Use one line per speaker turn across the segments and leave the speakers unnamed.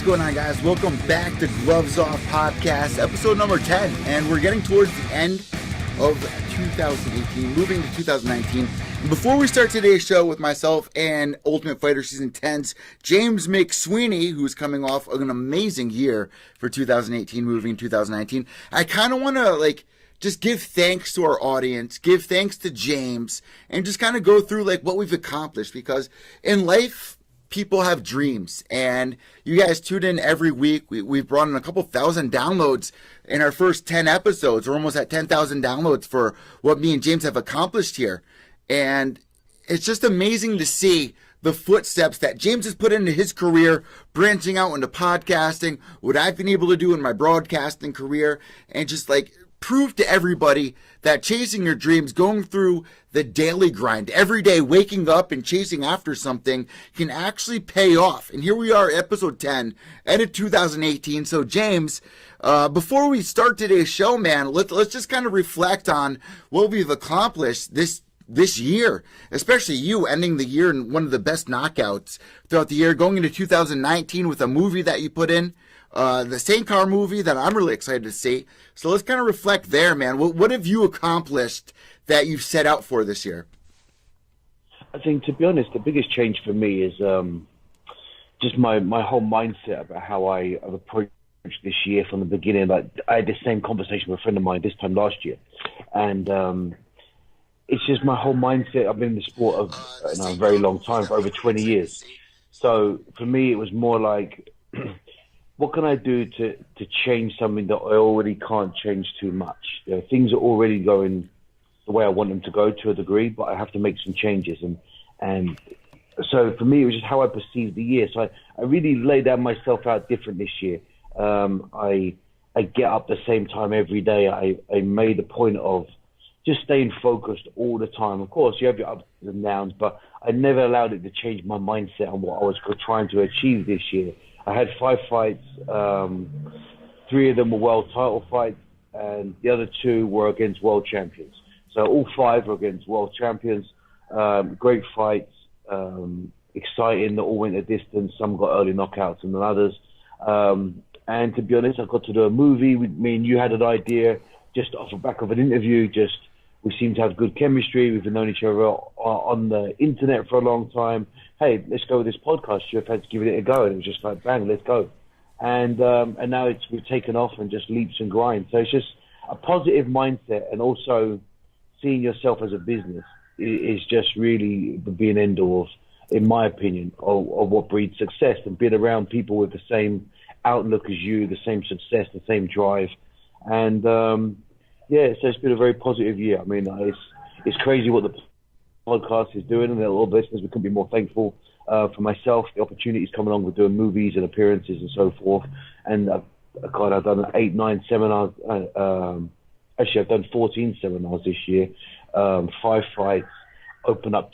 What's going on, guys? Welcome back to Gloves Off Podcast, episode number 10. And we're getting towards the end of 2018, moving to 2019. And before we start today's show with myself and Ultimate Fighter Season 10's James McSweeneys, who's coming off an amazing year for 2018, moving to 2019, I kind of want to, just give thanks to our audience, give thanks to James, and just kind of go through, what we've accomplished. Because in life, people have dreams, and you guys tune in every week. We've brought in a couple thousand downloads in our first 10 episodes. We're almost at 10,000 downloads for what me and James have accomplished here. And it's just amazing to see the footsteps that James has put into his career, branching out into podcasting, what I've been able to do in my broadcasting career, and just prove to everybody that chasing your dreams, going through the daily grind, every day waking up and chasing after something can actually pay off. And here we are, episode 10, end of 2018. So James, before we start today's show, man, let's just kind of reflect on what we've accomplished this year, especially you ending the year in one of the best knockouts throughout the year, going into 2019 with a movie that you put in, the Saint Car movie that I'm really excited to see. So let's kind of reflect there, man. What have you accomplished that you've set out for this year?
I think, to be honest, the biggest change for me is just my whole mindset about how I've approached this year from the beginning. I had the same conversation with a friend of mine this time last year, and it's just my whole mindset. I've been in the sport of a very long time, for over 20 years. So for me, it was more like, what can I do to change something that I already can't change too much? Things are already going the way I want them to go to a degree, but I have to make some changes. And so for me, it was just how I perceived the year. So I really laid myself out different this year. I get up the same time every day. I made a point of just staying focused all the time. Of course, you have your ups and downs, but I never allowed it to change my mindset on what I was trying to achieve this year. I had 5 fights. 3 of them were world title fights, and the other 2 were against world champions. So all 5 were against world champions. Great fights, exciting. They all went a distance. Some got early knockouts and then others. And to be honest, I got to do a movie. Me and you had an idea just off the back of an interview. We seem to have good chemistry. We've known each other on the internet for a long time. Hey, let's go with this podcast. You've had to give it a go. And it was just like, bang, let's go. And now we've taken off and just leaps and grinds. So it's just a positive mindset, and also seeing yourself as a business is just really the be and end all of, in my opinion, of what breeds success, and being around people with the same outlook as you, the same success, the same drive. And so it's been a very positive year. I mean, it's crazy what the podcast is doing, and all the listeners, we couldn't be more thankful for myself, the opportunities coming along with doing movies and appearances and so forth. And I've done 8, 9 seminars. Actually, I've done 14 seminars this year, 5 fights, I've opened up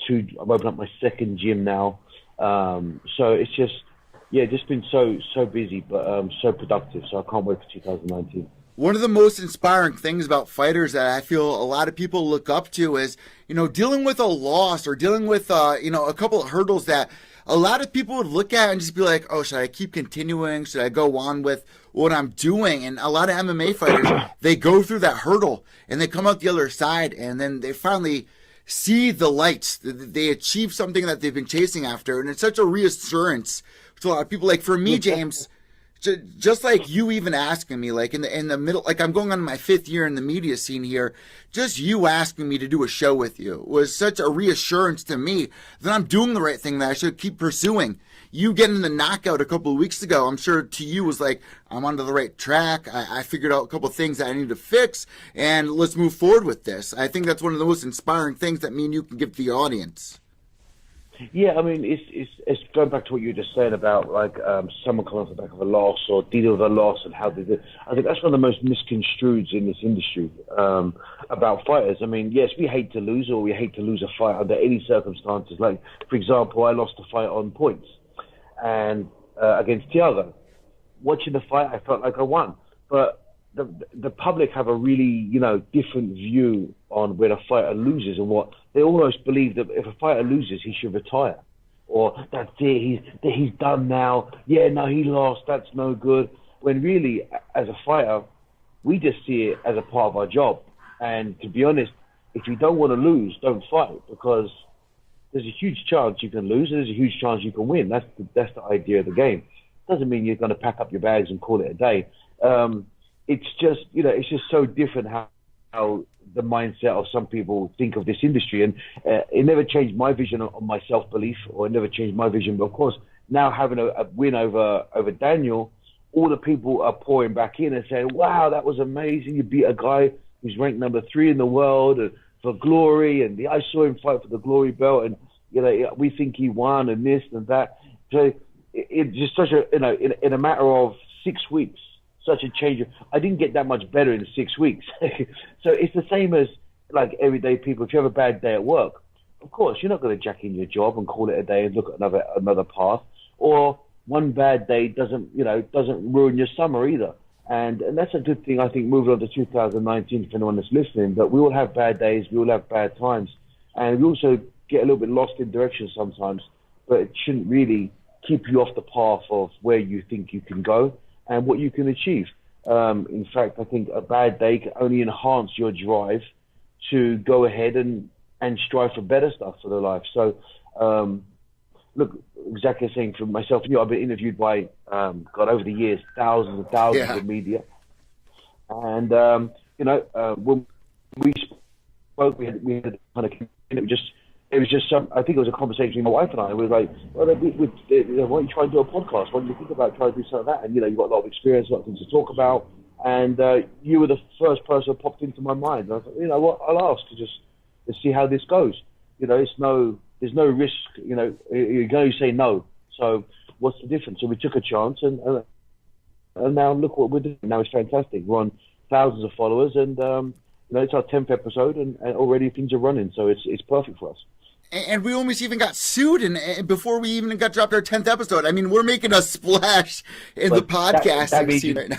my second gym now. So it's just been so busy, but so productive. So I can't wait for 2019.
One of the most inspiring things about fighters that I feel a lot of people look up to is, dealing with a loss or dealing with, a couple of hurdles that a lot of people would look at and just be like, oh, should I keep continuing? Should I go on with what I'm doing? And a lot of MMA fighters, they go through that hurdle and they come out the other side, and then they finally see the lights. They achieve something that they've been chasing after. And it's such a reassurance to a lot of people. Like for me, James, just like you even asking me, in the middle, I'm going on my 5th year in the media scene here, just you asking me to do a show with you was such a reassurance to me that I'm doing the right thing, that I should keep pursuing. You getting the knockout a couple of weeks ago, I'm sure to you was like, I'm onto the right track. I figured out a couple of things that I need to fix, and let's move forward with this. I think that's one of the most inspiring things that me and you can give to the audience.
Yeah, I mean, it's going back to what you were just saying about someone coming off the back of a loss or dealing with a loss and how they do. I think that's one of the most misconstrued in this industry about fighters. I mean, yes, we hate to lose, or we hate to lose a fight under any circumstances. Like, for example, I lost a fight on points and against Thiago. Watching the fight, I felt like I won, but the public have a really, different view on when a fighter loses, and what they almost believe that if a fighter loses, he should retire. or that's it, he's done now. Yeah, no, he lost. That's no good. When really, as a fighter, we just see it as a part of our job. And to be honest, if you don't want to lose, don't fight, because there's a huge chance you can lose, and there's a huge chance you can win. That's the idea of the game. Doesn't mean you're going to pack up your bags and call it a day. It's just, it's just so different how the mindset of some people think of this industry. And it never changed my vision on my self-belief, or it never changed my vision. But of course, now having a win over Daniel, all the people are pouring back in and saying, wow, that was amazing. You beat a guy who's ranked number 3 in the world for glory. And I saw him fight for the glory belt. And, we think he won and this and that. So it's just such a, in a matter of 6 weeks, such a change. I didn't get that much better in 6 weeks. So it's the same as like everyday people. If you have a bad day at work, of course, you're not going to jack in your job and call it a day and look at another path. Or one bad day doesn't ruin your summer either. And that's a good thing, I think, moving on to 2019 for anyone that's listening, that we all have bad days, we all have bad times. And we also get a little bit lost in direction sometimes, but it shouldn't really keep you off the path of where you think you can go and what you can achieve. In fact, I think a bad day can only enhance your drive to go ahead and strive for better stuff for their life. So, look, exactly the same for myself. I've been interviewed by, over the years, thousands and thousands of media. And, when we spoke, we had kind of, it was just I think it was a conversation with my wife and I. We were like, well, why don't you try and do a podcast? What do you think about trying to do something like that? And, you've got a lot of experience, a lot of things to talk about. And you were the first person that popped into my mind. And I thought, what, I'll ask to see how this goes. There's no risk, you're going to say no. So what's the difference? So we took a chance, and now look what we're doing. Now it's fantastic. We're on thousands of followers, and it's our 10th episode, and already things are running. So it's perfect for us.
And we almost even got sued, and before we even got dropped our 10th episode. I mean, we're making a splash in the podcasting scene right now.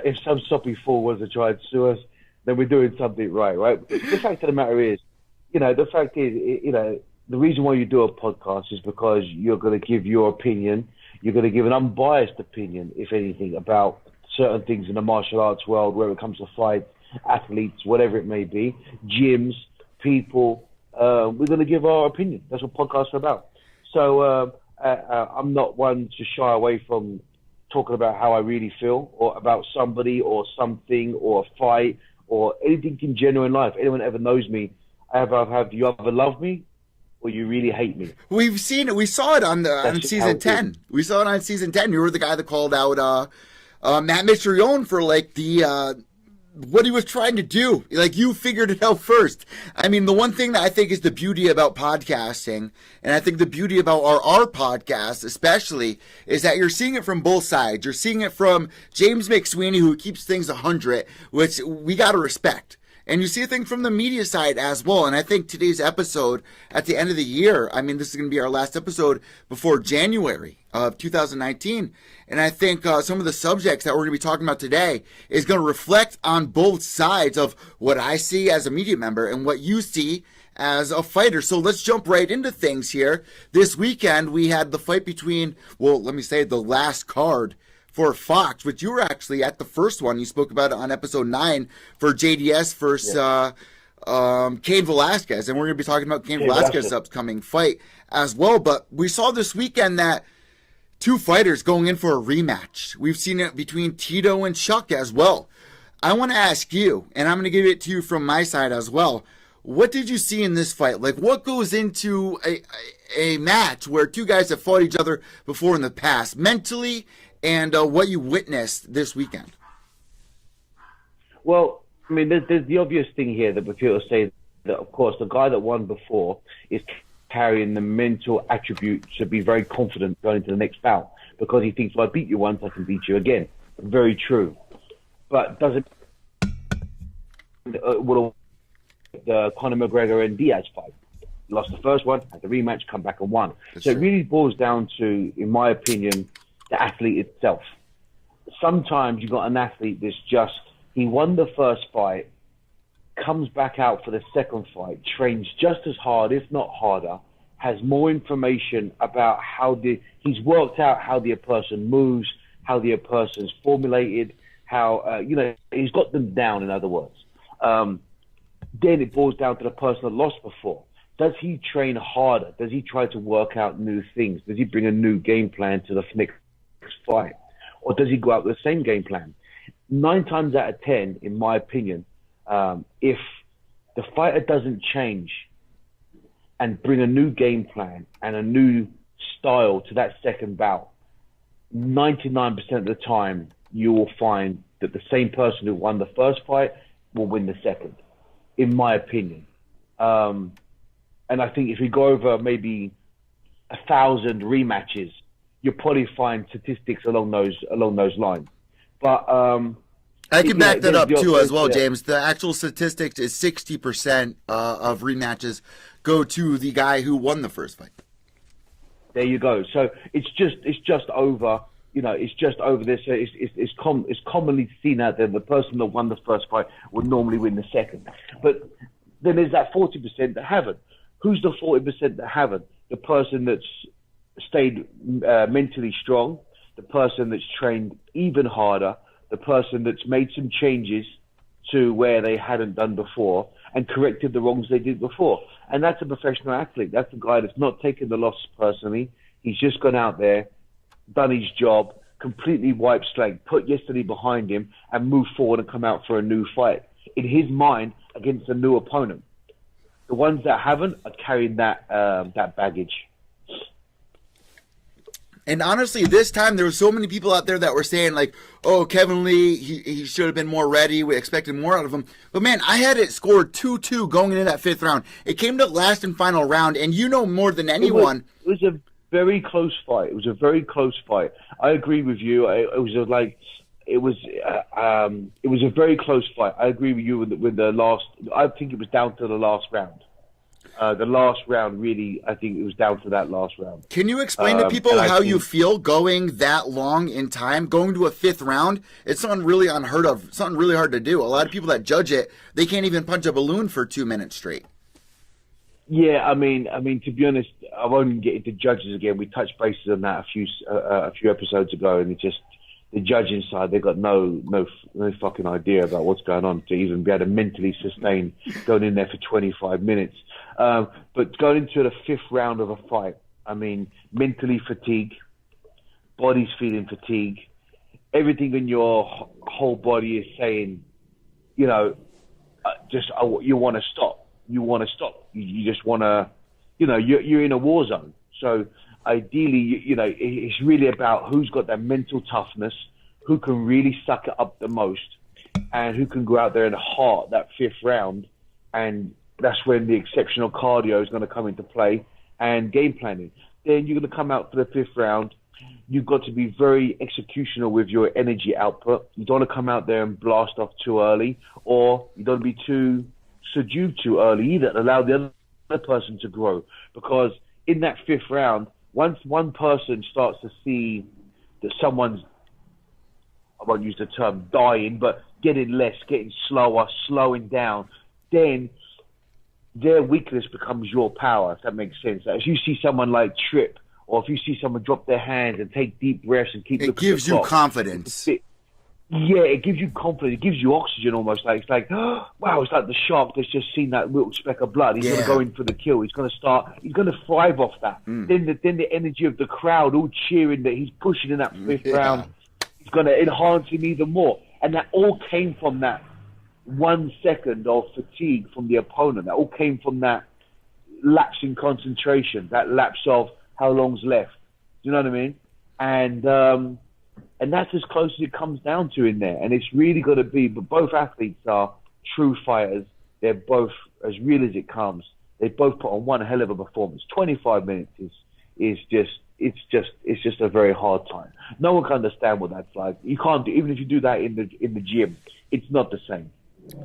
If some soppy fool was to try and sue us, then we're doing something right? The fact of the matter is, the reason why you do a podcast is because you're going to give your opinion. You're going to give an unbiased opinion, if anything, about certain things in the martial arts world, where it comes to fights, athletes, whatever it may be, gyms, people. We're going to give our opinion. That's what podcasts are about. So I'm not one to shy away from talking about how I really feel, or about somebody or something or a fight or anything in general in life. Anyone ever knows me, you either love me or you really hate me. We've seen it. We saw it on season 10. We saw it on season 10. You were the guy that called out Matt Mitrione for what he was trying to do. You figured it out first. I mean, the one thing that I think is the beauty about podcasting, and I think the beauty about our podcast especially, is that you're seeing it from both sides. You're seeing it from James McSweeney, who keeps things 100, which we got to respect. And you see a thing from the media side as well. And I think today's episode, at the end of the year, I mean, this is going to be our last episode before January of 2019. And I think some of the subjects that we're going to be talking about today is going to reflect on both sides of what I see as a media member and what you see as a fighter. So let's jump right into things here. This weekend, we had the fight between, the last card for Fox, which you were actually at the first one. You spoke about it on episode 9 for JDS versus Cain Velasquez. And we're going to be talking about Cain Velasquez's upcoming fight as well. But we saw this weekend that two fighters going in for a rematch. We've seen it between Tito and Chuck as well. I want to ask you, and I'm going to give it to you from my side as well, what did you see in this fight? What goes into a match where two guys have fought each other before in the past, mentally, and what you witnessed this weekend?
Well, I mean, there's the obvious thing here that people say that, of course, the guy that won before is carrying the mental attribute to be very confident going into the next bout, because he thinks, well, I beat you once, I can beat you again. Very true. But doesn't the Conor McGregor and Diaz fight? He lost the first one, had the rematch, come back and won. So it really boils down to, in my opinion, the athlete itself. Sometimes you've got an athlete that's he won the first fight, comes back out for the second fight, trains just as hard, if not harder, has more information about he's worked out how the person moves, how the person's formulated, how, he's got them down, in other words. Then it boils down to the person that lost before. Does he train harder? Does he try to work out new things? Does he bring a new game plan to the next fight? Or does he go out with the same game plan? 9 times out of 10, in my opinion, if the fighter doesn't change and bring a new game plan and a new style to that second bout, 99% of the time, you will find that the same person who won the first fight will win the second, in my opinion. And I think if we go over maybe 1,000 rematches, you'll probably find statistics along those lines. But
I can back that up too as well, James. The actual statistics is 60% of rematches go to the guy who won the first fight.
There you go. So it's just over. It's just over this. So it's commonly seen out there the person that won the first fight will normally win the second. But then there's that 40% that haven't. Who's the 40% that haven't? The person that's stayed mentally strong, the person that's trained even harder, the person that's made some changes to where they hadn't done before and corrected the wrongs they did before. And that's a professional athlete. That's the guy that's not taken the loss personally. He's just gone out there, done his job, completely wiped slate, put yesterday behind him, and moved forward and come out for a new fight in his mind against a new opponent. The ones that haven't are carrying that baggage.
And honestly, this time there were so many people out there that were saying like, "Oh, Kevin Lee, he should have been more ready. We expected more out of him." But man, I had it scored 2-2 going into that 5th round. It came to last and final round, and you know more than anyone.
It was a very close fight. It was a very close fight. I agree with you. It was a very close fight. I agree with you with the last. I think it was down to the last round. The last round, really, I think it was down to that last round.
Can you explain to people how you feel going that long in time, going to a 5th round? It's something really unheard of, something really hard to do. A lot of people that judge it, they can't even punch a balloon for 2 minutes straight.
Yeah, I mean, to be honest, I won't even get into judges again. We touched bases on that a few episodes ago, and it just the judging side, they got no fucking idea about what's going on to even be able to mentally sustain going in there for 25 minutes. But going into the 5th round of a fight, I mean, mentally fatigued, body's feeling fatigued, everything in your whole body is saying, you want to stop. You want to stop. You just want to, you're in a war zone. So ideally, it's really about who's got that mental toughness, who can really suck it up the most, and who can go out there and heart that 5th round. And that's when the exceptional cardio is going to come into play and game planning. Then you're going to come out for the 5th round. You've got to be very executional with your energy output. You don't want to come out there and blast off too early, or you don't want to be too subdued too early either. Allow the other person to grow. Because in that 5th round, once one person starts to see that someone's, I won't use the term dying, but getting less, getting slower, slowing down, then their weakness becomes your power, if that makes sense. If you see someone like trip, or if you see someone drop their hands and take deep breaths and keep looking at the clock,
it gives you confidence.
Yeah, it gives you confidence. It gives you oxygen almost. Like it's like, oh, wow, it's like the shark that's just seen that little speck of blood. He's going to go in for the kill. He's going to thrive off that. Then the energy of the crowd all cheering that he's pushing in that 5th round, is going to enhance him even more. And that all came from that 1 second of fatigue from the opponent. That all came from that lapse in concentration, that lapse of how long's left. Do you know what I mean? And that's as close as it comes down to in there. And it's really got to be, but both athletes are true fighters. They're both as real as it comes. They both put on one hell of a performance. 25 minutes is just a very hard time. No one can understand what that's like. You can't do, even if you do that in the gym, it's not the same.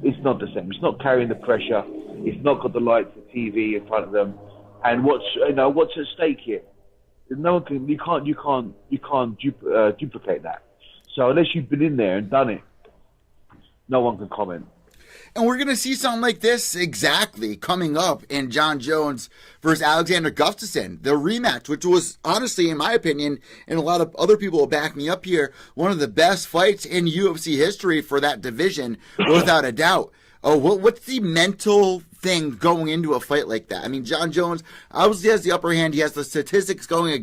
It's not the same. It's not carrying the pressure. It's not got the lights, the TV in front of them. And what's at stake here? No one can. You can't duplicate that. So unless you've been in there and done it, no one can comment.
And we're going to see something like this exactly coming up in John Jones versus Alexander Gustafsson, the rematch, which was honestly, in my opinion, and a lot of other people will back me up here, one of the best fights in UFC history for that division, without a doubt. Oh, what's the mental thing going into a fight like that? I mean, John Jones obviously has the upper hand. He has the statistics going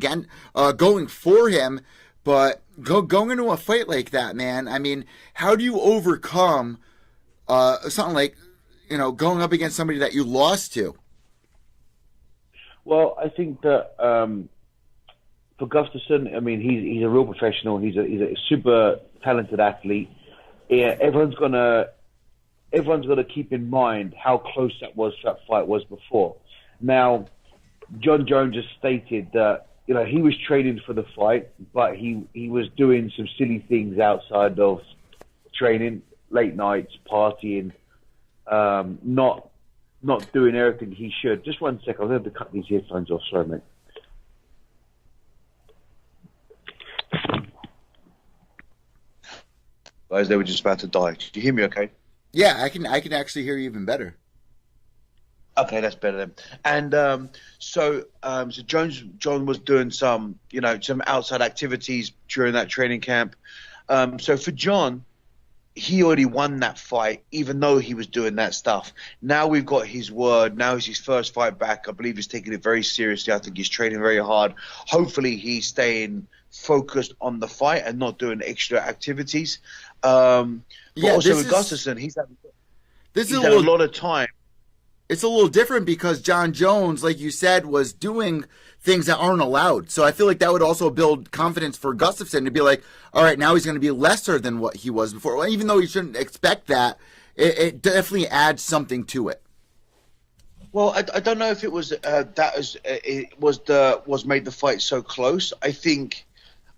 for him. But going into a fight like that, man, I mean, how do you overcome something like, going up against somebody that you lost to?
Well, I think that for Gustafsson, I mean, he's a real professional. He's a super talented athlete. Yeah, everyone's gonna keep in mind how close that fight was before. Now, John Jones just stated that he was training for the fight, but he was doing some silly things outside of training, late nights, partying, not doing everything he should. Just 1 second, I'm going to cut these headphones off. Sorry, mate.
Guys, they were just about to die. Did you hear me okay?
Yeah, I can actually hear you even better.
Okay, that's better then. And so John was doing some outside activities during that training camp. So for John, he already won that fight, even though he was doing that stuff. Now we've got his word. Now it's his first fight back. I believe he's taking it very seriously. I think he's training very hard. Hopefully he's staying focused on the fight and not doing extra activities. But also with Gustafsson, he's had a lot of time.
It's a little different because John Jones, like you said, was doing things that aren't allowed. So I feel like that would also build confidence for Gustafsson to be like, all right, now he's going to be lesser than what he was before. Well, even though you shouldn't expect that, it definitely adds something to it.
Well, I don't know if it was was made the fight so close. I think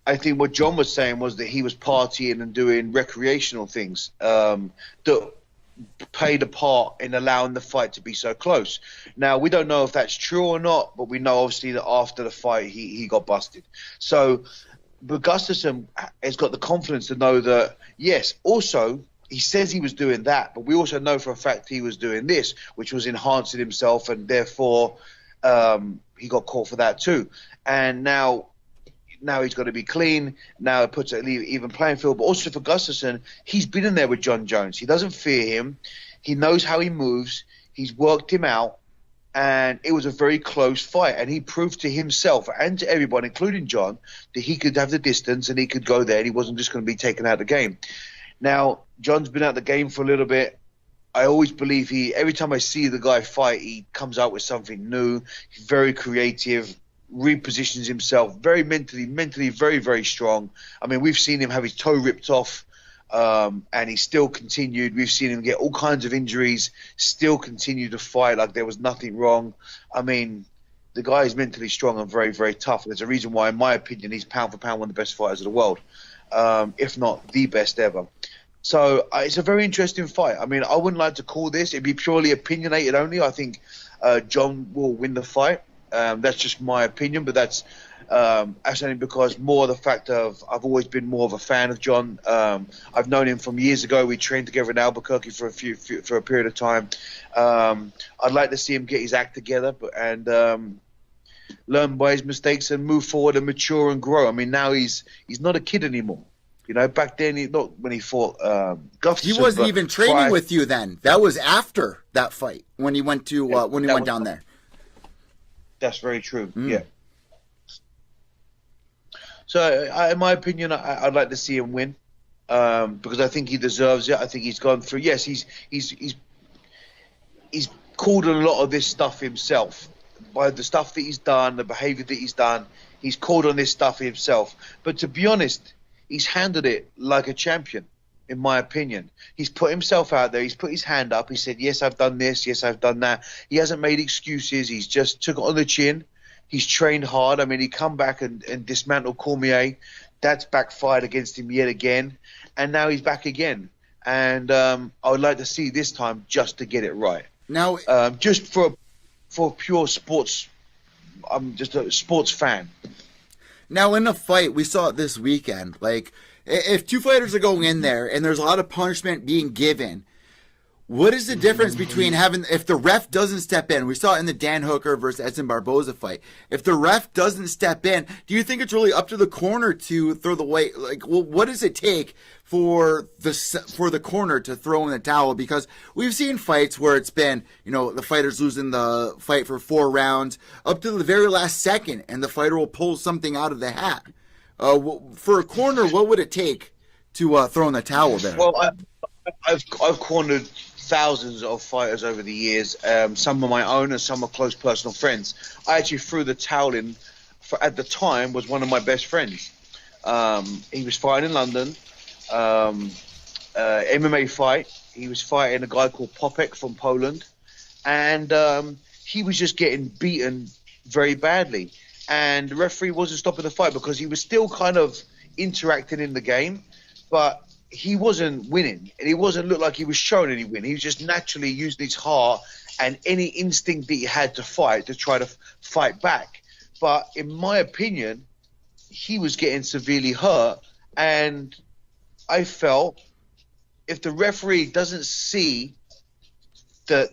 what John was saying was that he was partying and doing recreational things that played a part in allowing the fight to be so close. Now, we don't know if that's true or not, but we know obviously that after the fight he got busted. So, but Gustafsson has got the confidence to know that, yes, also he says he was doing that, but we also know for a fact he was doing this, which was enhancing himself, and therefore he got caught for that too. And now he's got to be clean. Now it puts it an even playing field. But also for Gustafsson, he's been in there with John Jones. He doesn't fear him. He knows how he moves. He's worked him out. And it was a very close fight. And he proved to himself and to everyone, including John, that he could have the distance and he could go there and he wasn't just going to be taken out of the game. Now, John's been out of the game for a little bit. I always believe every time I see the guy fight, he comes out with something new. He's very creative, repositions himself, very mentally very, very strong. I mean, we've seen him have his toe ripped off, and he still continued. We've seen him get all kinds of injuries, still continue to fight like there was nothing wrong. I mean, the guy is mentally strong and very, very tough. There's a reason why, in my opinion, he's pound for pound one of the best fighters of the world, if not the best ever. So it's a very interesting fight. I mean, I wouldn't like to call this. It'd be purely opinionated only. I think John will win the fight. That's just my opinion, but that's only because more the fact of I've always been more of a fan of John. I've known him from years ago. We trained together in Albuquerque for a period of time. I'd like to see him get his act together and learn by his mistakes and move forward and mature and grow. I mean, now he's not a kid anymore. Back then, not when he fought Gustafsson.
He wasn't even training with you then. That was after that fight when he went to went down there.
That's very true. Yeah. So, in my opinion, I'd like to see him win because I think he deserves it. I think he's gone through. Yes, he's called a lot of this stuff himself by the stuff that he's done, the behavior that he's done. He's called on this stuff himself. But to be honest, he's handled it like a champion. In my opinion, he's put himself out there. He's put his hand up. He said, yes, I've done this. Yes, I've done that. He hasn't made excuses. He's just took it on the chin. He's trained hard. I mean, he come back and dismantled Cormier. That's backfired against him yet again. And now he's back again. And I would like to see this time just to get it right.
Now,
just for pure sports, I'm just a sports fan.
Now, in a fight, we saw it this weekend. Like, if two fighters are going in there and there's a lot of punishment being given, What is the difference between having, if the ref doesn't step in, we saw it in the Dan Hooker versus Edson Barboza fight. If the ref doesn't step in, do you think it's really up to the corner to throw the weight? Like, well, what does it take for the corner to throw in the towel? Because we've seen fights where it's been, the fighter's losing the fight for 4 rounds up to the very last second, and the fighter will pull something out of the hat. For a corner, what would it take to throw in the towel there?
Well, I've cornered thousands of fighters over the years. Some are my own and some are close personal friends. I actually threw the towel in at the time, was one of my best friends. He was fighting in London, MMA fight. He was fighting a guy called Popek from Poland, and he was just getting beaten very badly. And the referee wasn't stopping the fight because he was still kind of interacting in the game, but he wasn't winning, and he wasn't look like he was showing any win. He was just naturally using his heart and any instinct that he had to fight to try to fight back. But in my opinion, he was getting severely hurt, and I felt if the referee doesn't see that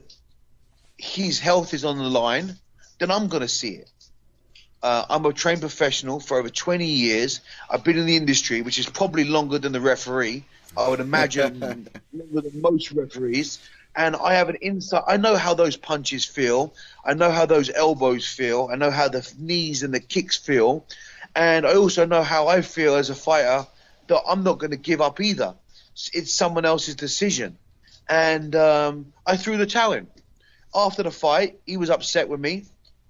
his health is on the line, then I'm going to see it. I'm a trained professional for over 20 years. I've been in the industry, which is probably longer than the referee. I would imagine longer than most referees. And I have an insight. I know how those punches feel. I know how those elbows feel. I know how the knees and the kicks feel. And I also know how I feel as a fighter, that I'm not going to give up either. It's someone else's decision. And I threw the towel in. After the fight, he was upset with me.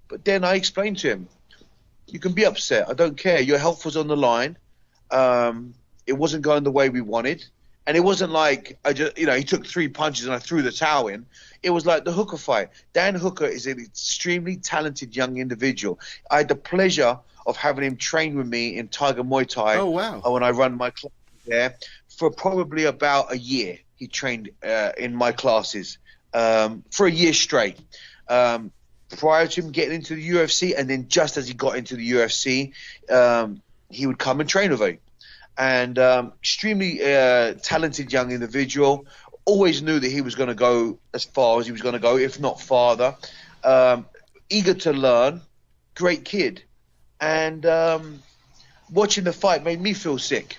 But then I explained to him, you can be upset. I don't care. Your health was on the line. It wasn't going the way we wanted. And it wasn't like he took 3 punches and I threw the towel in. It was like the Hooker fight. Dan Hooker is an extremely talented young individual. I had the pleasure of having him train with me in Tiger Muay Thai.
Oh, wow.
When I run my class there. For probably about a year, he trained in my classes for a year straight. Prior to him getting into the UFC, and then just as he got into the UFC, he would come and train with me. And extremely talented young individual. Always knew that he was going to go as far as he was going to go, if not farther. Eager to learn, great kid. And watching the fight made me feel sick.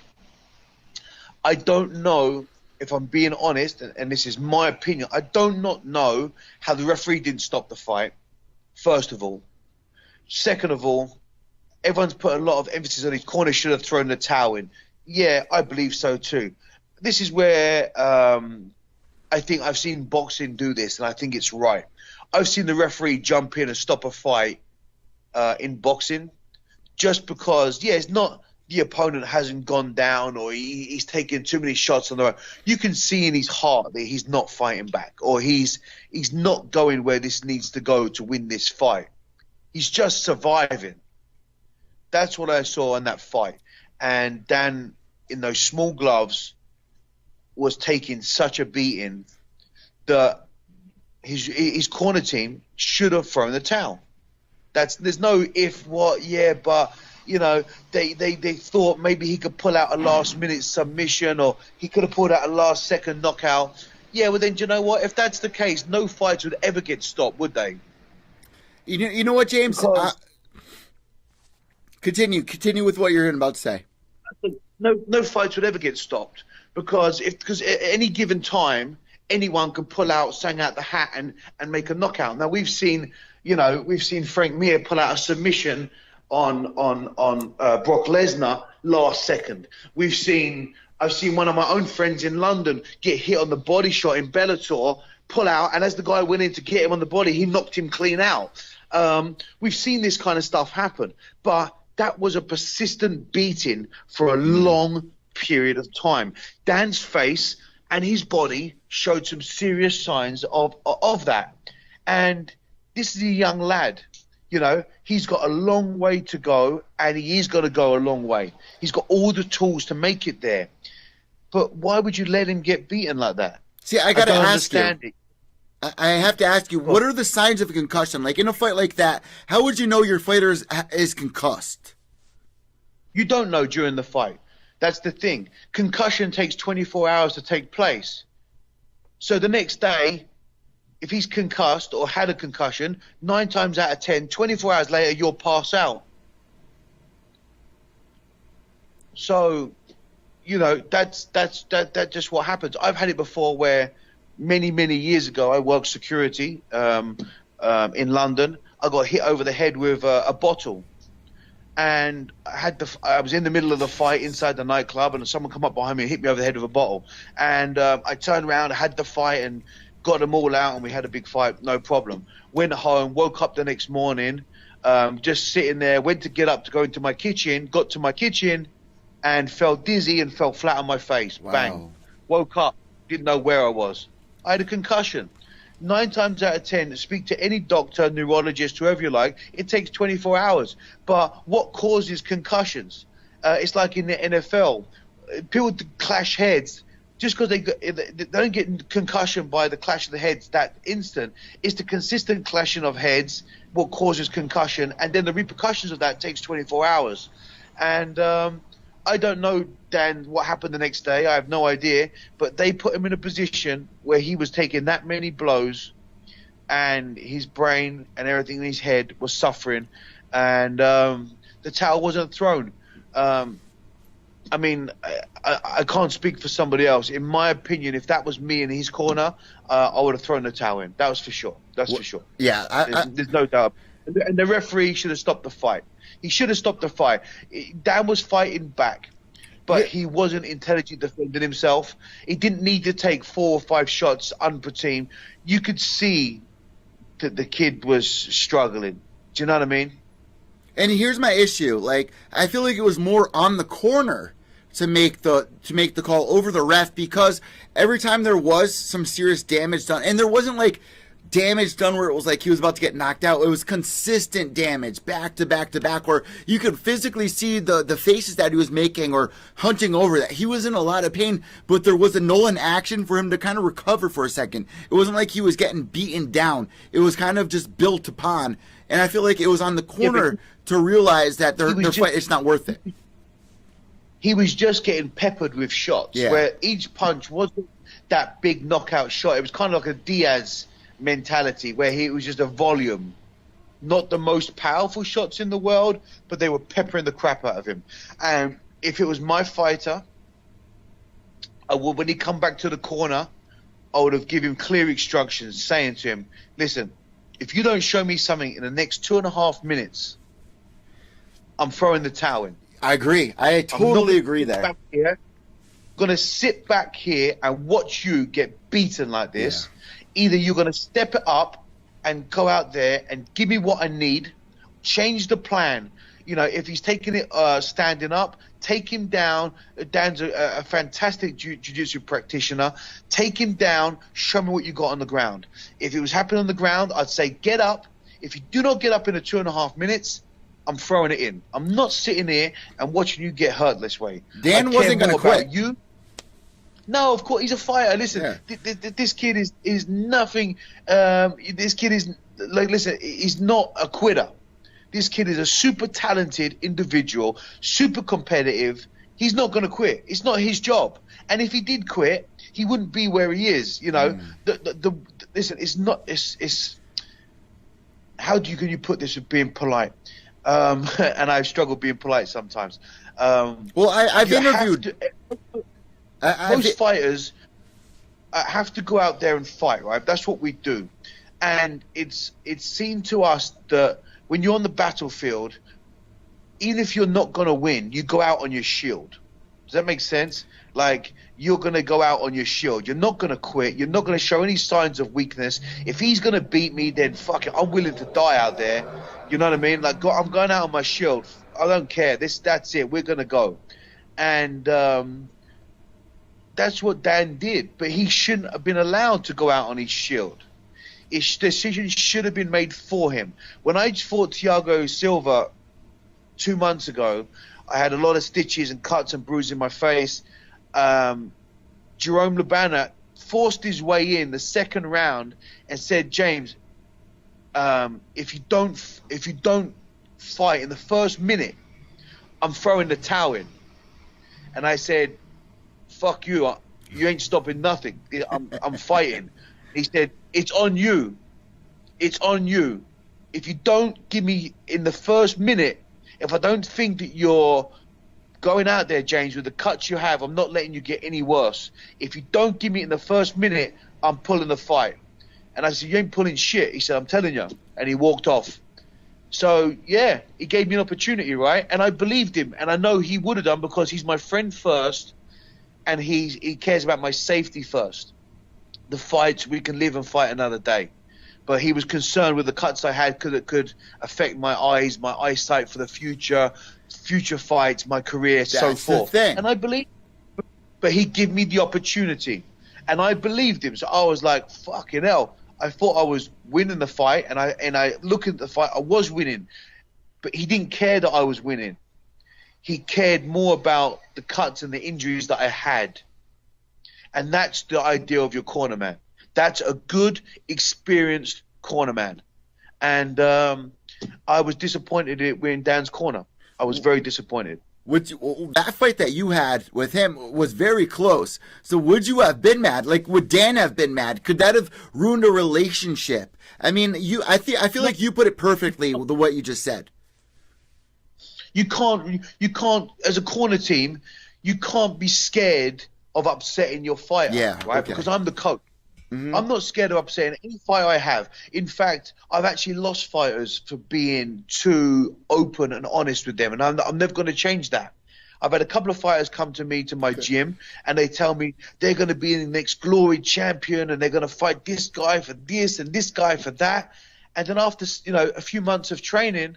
I don't know, if I'm being honest, and this is my opinion, I do not know how the referee didn't stop the fight. First of all. Second of all, everyone's put a lot of emphasis on his corner should have thrown the towel in. Yeah, I believe so too. This is where I think I've seen boxing do this, and I think it's right. I've seen the referee jump in and stop a fight in boxing just because, it's not the opponent hasn't gone down or he's taken too many shots on the road. You can see in his heart that he's not fighting back, or he's not going where this needs to go to win this fight. He's just surviving. That's what I saw in that fight. And Dan, in those small gloves, was taking such a beating that his corner team should have thrown the towel. There's no if, what, yeah, but... they thought maybe he could pull out a last-minute submission, or he could have pulled out a last-second knockout. Yeah, well, then, do you know what? If that's the case, no fights would ever get stopped, would they?
You know what, James? Continue with what you're about to say.
No fights would ever get stopped because at any given time, anyone can pull out, sang out the hat, and make a knockout. Now we've seen Frank Mir pull out a submission on Brock Lesnar last second. I've seen one of my own friends in London get hit on the body shot in Bellator, pull out, and as the guy went in to get him on the body, he knocked him clean out. We've seen this kind of stuff happen, but that was a persistent beating for a long period of time. Dan's face and his body showed some serious signs of that. And this is a young lad. He's got a long way to go, and he is going to go a long way. He's got all the tools to make it there. But why would you let him get beaten like that?
See, I got to ask you. I have to ask you, what are the signs of a concussion? Like in a fight like that, how would you know your fighter is concussed?
You don't know during the fight. That's the thing. Concussion takes 24 hours to take place. So the next day, if he's concussed or had a concussion, 9 times out of 10, 24 hours later, you'll pass out. So, you know, that's just what happens. I've had it before where many years ago I worked security in London. I got hit over the head with a bottle, and I was in the middle of the fight inside the nightclub, and someone come up behind me and hit me over the head with a bottle. And I turned around, had the fight, and got them all out, and we had a big fight, no problem. Went home, woke up the next morning, just sitting there, went to get up to go into my kitchen, got to my kitchen, and felt dizzy and fell flat on my face. Wow. Bang. Woke up, didn't know where I was. I had a concussion. 9 times out of 10, speak to any doctor, neurologist, whoever you like, it takes 24 hours. But what causes concussions? It's like in the NFL. People clash heads. Just because they don't get concussion by the clash of the heads that instant, it's the consistent clashing of heads what causes concussion, and then the repercussions of that takes 24 hours. And I don't know, Dan, what happened the next day. I have no idea. But they put him in a position where he was taking that many blows, and his brain and everything in his head was suffering, and the towel wasn't thrown. I mean, I can't speak for somebody else. In my opinion, if that was me in his corner, I would have thrown the towel in. That was for sure. That's for sure.
Yeah.
There's no doubt. And the referee should have stopped the fight. He should have stopped the fight. Dan was fighting back, but he wasn't intelligently defending himself. He didn't need to take 4 or 5 shots unperceived. You could see that the kid was struggling. Do you know what I mean?
And here's my issue. Like, I feel like it was more on the corner to make the call over the ref, because every time there was some serious damage done, and there wasn't like damage done where it was like he was about to get knocked out. It was consistent damage, back to back to back, where you could physically see the faces that he was making or hunching over, that he was in a lot of pain, but there was a Nolan action for him to kind of recover for a second. It wasn't like he was getting beaten down. It was kind of just built upon. And I feel like it was on the corner to realize that their fight, it's not worth it.
He was just getting peppered with shots, where each punch wasn't that big knockout shot. It was kind of like a Diaz mentality, where it was just a volume. Not the most powerful shots in the world, but they were peppering the crap out of him. And if it was my fighter, when he come back to the corner, I would have given him clear instructions, saying to him, listen, if you don't show me something in the next 2.5 minutes, I'm throwing the towel in.
I agree. I totally agree there.
I'm going to sit back here and watch you get beaten like this. Yeah. Either you're going to step it up and go out there and give me what I need, change the plan. You know, if he's taking it standing up, take him down. Dan's a fantastic jiu-jitsu practitioner. Take him down. Show me what you got on the ground. If it was happening on the ground, I'd say get up. If you do not get up in the 2.5 minutes, I'm throwing it in. I'm not sitting here and watching you get hurt this way.
Dan wasn't going to quit.
You? No, of course he's a fighter. Listen, this kid is nothing. This kid is like, listen, he's not a quitter. This kid is a super talented individual, super competitive. He's not going to quit. It's not his job. And if he did quit, he wouldn't be where he is. You know, listen, it's not. It's how can you put this with being polite? And I've struggled being polite sometimes.
Well, I've interviewed.
Most fighters have to go out there and fight, right? That's what we do. And it's seen to us that when you're on the battlefield, even if you're not going to win, you go out on your shield. Does that make sense? Like, you're going to go out on your shield. You're not going to quit. You're not going to show any signs of weakness. If he's going to beat me, then fuck it. I'm willing to die out there. You know what I mean? Like, I'm going out on my shield. I don't care. That's it. We're going to go. And that's what Dan did. But he shouldn't have been allowed to go out on his shield. His decision should have been made for him. When I fought Thiago Silva 2 months ago, I had a lot of stitches and cuts and bruises in my face. Jerome Lubana forced his way in the second round and said, James, if you don't fight in the first minute, I'm throwing the towel in. And I said, fuck you. you ain't stopping nothing. I'm fighting. He said, it's on you. It's on you. If you don't give me in the first minute, if I don't think that you're going out there, James, with the cuts you have, I'm not letting you get any worse. If you don't give me in the first minute, I'm pulling the fight. And I said, you ain't pulling shit. He said, I'm telling you. And he walked off. So, yeah, he gave me an opportunity, right? And I believed him. And I know he would have done because he's my friend first. And he cares about my safety first. The fights, we can live and fight another day. But he was concerned with the cuts I had because it could affect my eyes, my eyesight for the future fights, my career, so forth. And I believed him. But he gave me the opportunity. And I believed him. So I was like, fucking hell. I thought I was winning the fight. And I looked at the fight, I was winning. But he didn't care that I was winning. He cared more about the cuts and the injuries that I had. And that's the idea of your corner man. That's a good, experienced corner man. And I was disappointed we're in Dan's corner. I was very disappointed.
That fight that you had with him was very close. So would you have been mad? Like, would Dan have been mad? Could that have ruined a relationship? I mean, I feel like you put it perfectly with what you just said.
You can't, as a corner team, you can't be scared of upsetting your fighter, right? Okay. Because I'm the coach. Mm-hmm. I'm not scared of upsetting any fight I have. In fact, I've actually lost fighters for being too open and honest with them, and I'm never going to change that. I've had a couple of fighters come to me to my gym, and they tell me they're going to be the next glory champion, and they're going to fight this guy for this and this guy for that. And then after a few months of training,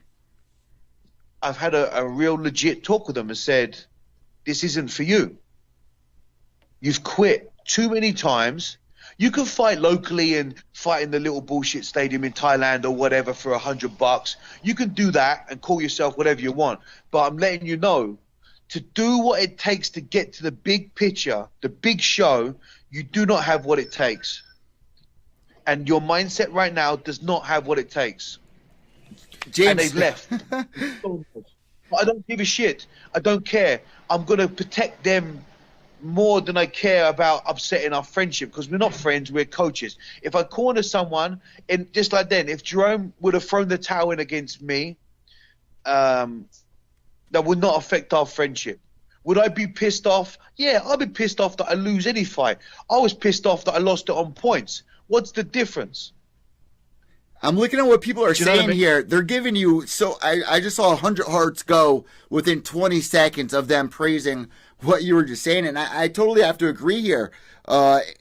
I've had a real legit talk with them and said, "This isn't for you. You've quit too many times." You can fight locally and fight in the little bullshit stadium in Thailand or whatever for $100. You can do that and call yourself whatever you want. But I'm letting you know, to do what it takes to get to the big picture, the big show, you do not have what it takes. And your mindset right now does not have what it takes.
James.
And they've left. I don't give a shit. I don't care. I'm going to protect them more than I care about upsetting our friendship, because we're not friends, we're coaches. If I corner someone, and just like then, if Jerome would have thrown the towel in against me, that would not affect our friendship. Would I be pissed off? Yeah, I'd be pissed off that I lose any fight. I was pissed off that I lost it on points. What's the difference?
I'm looking at what people are saying here. They're giving you, so I just saw 100 hearts go within 20 seconds of them praising what you were just saying, and I totally have to agree here.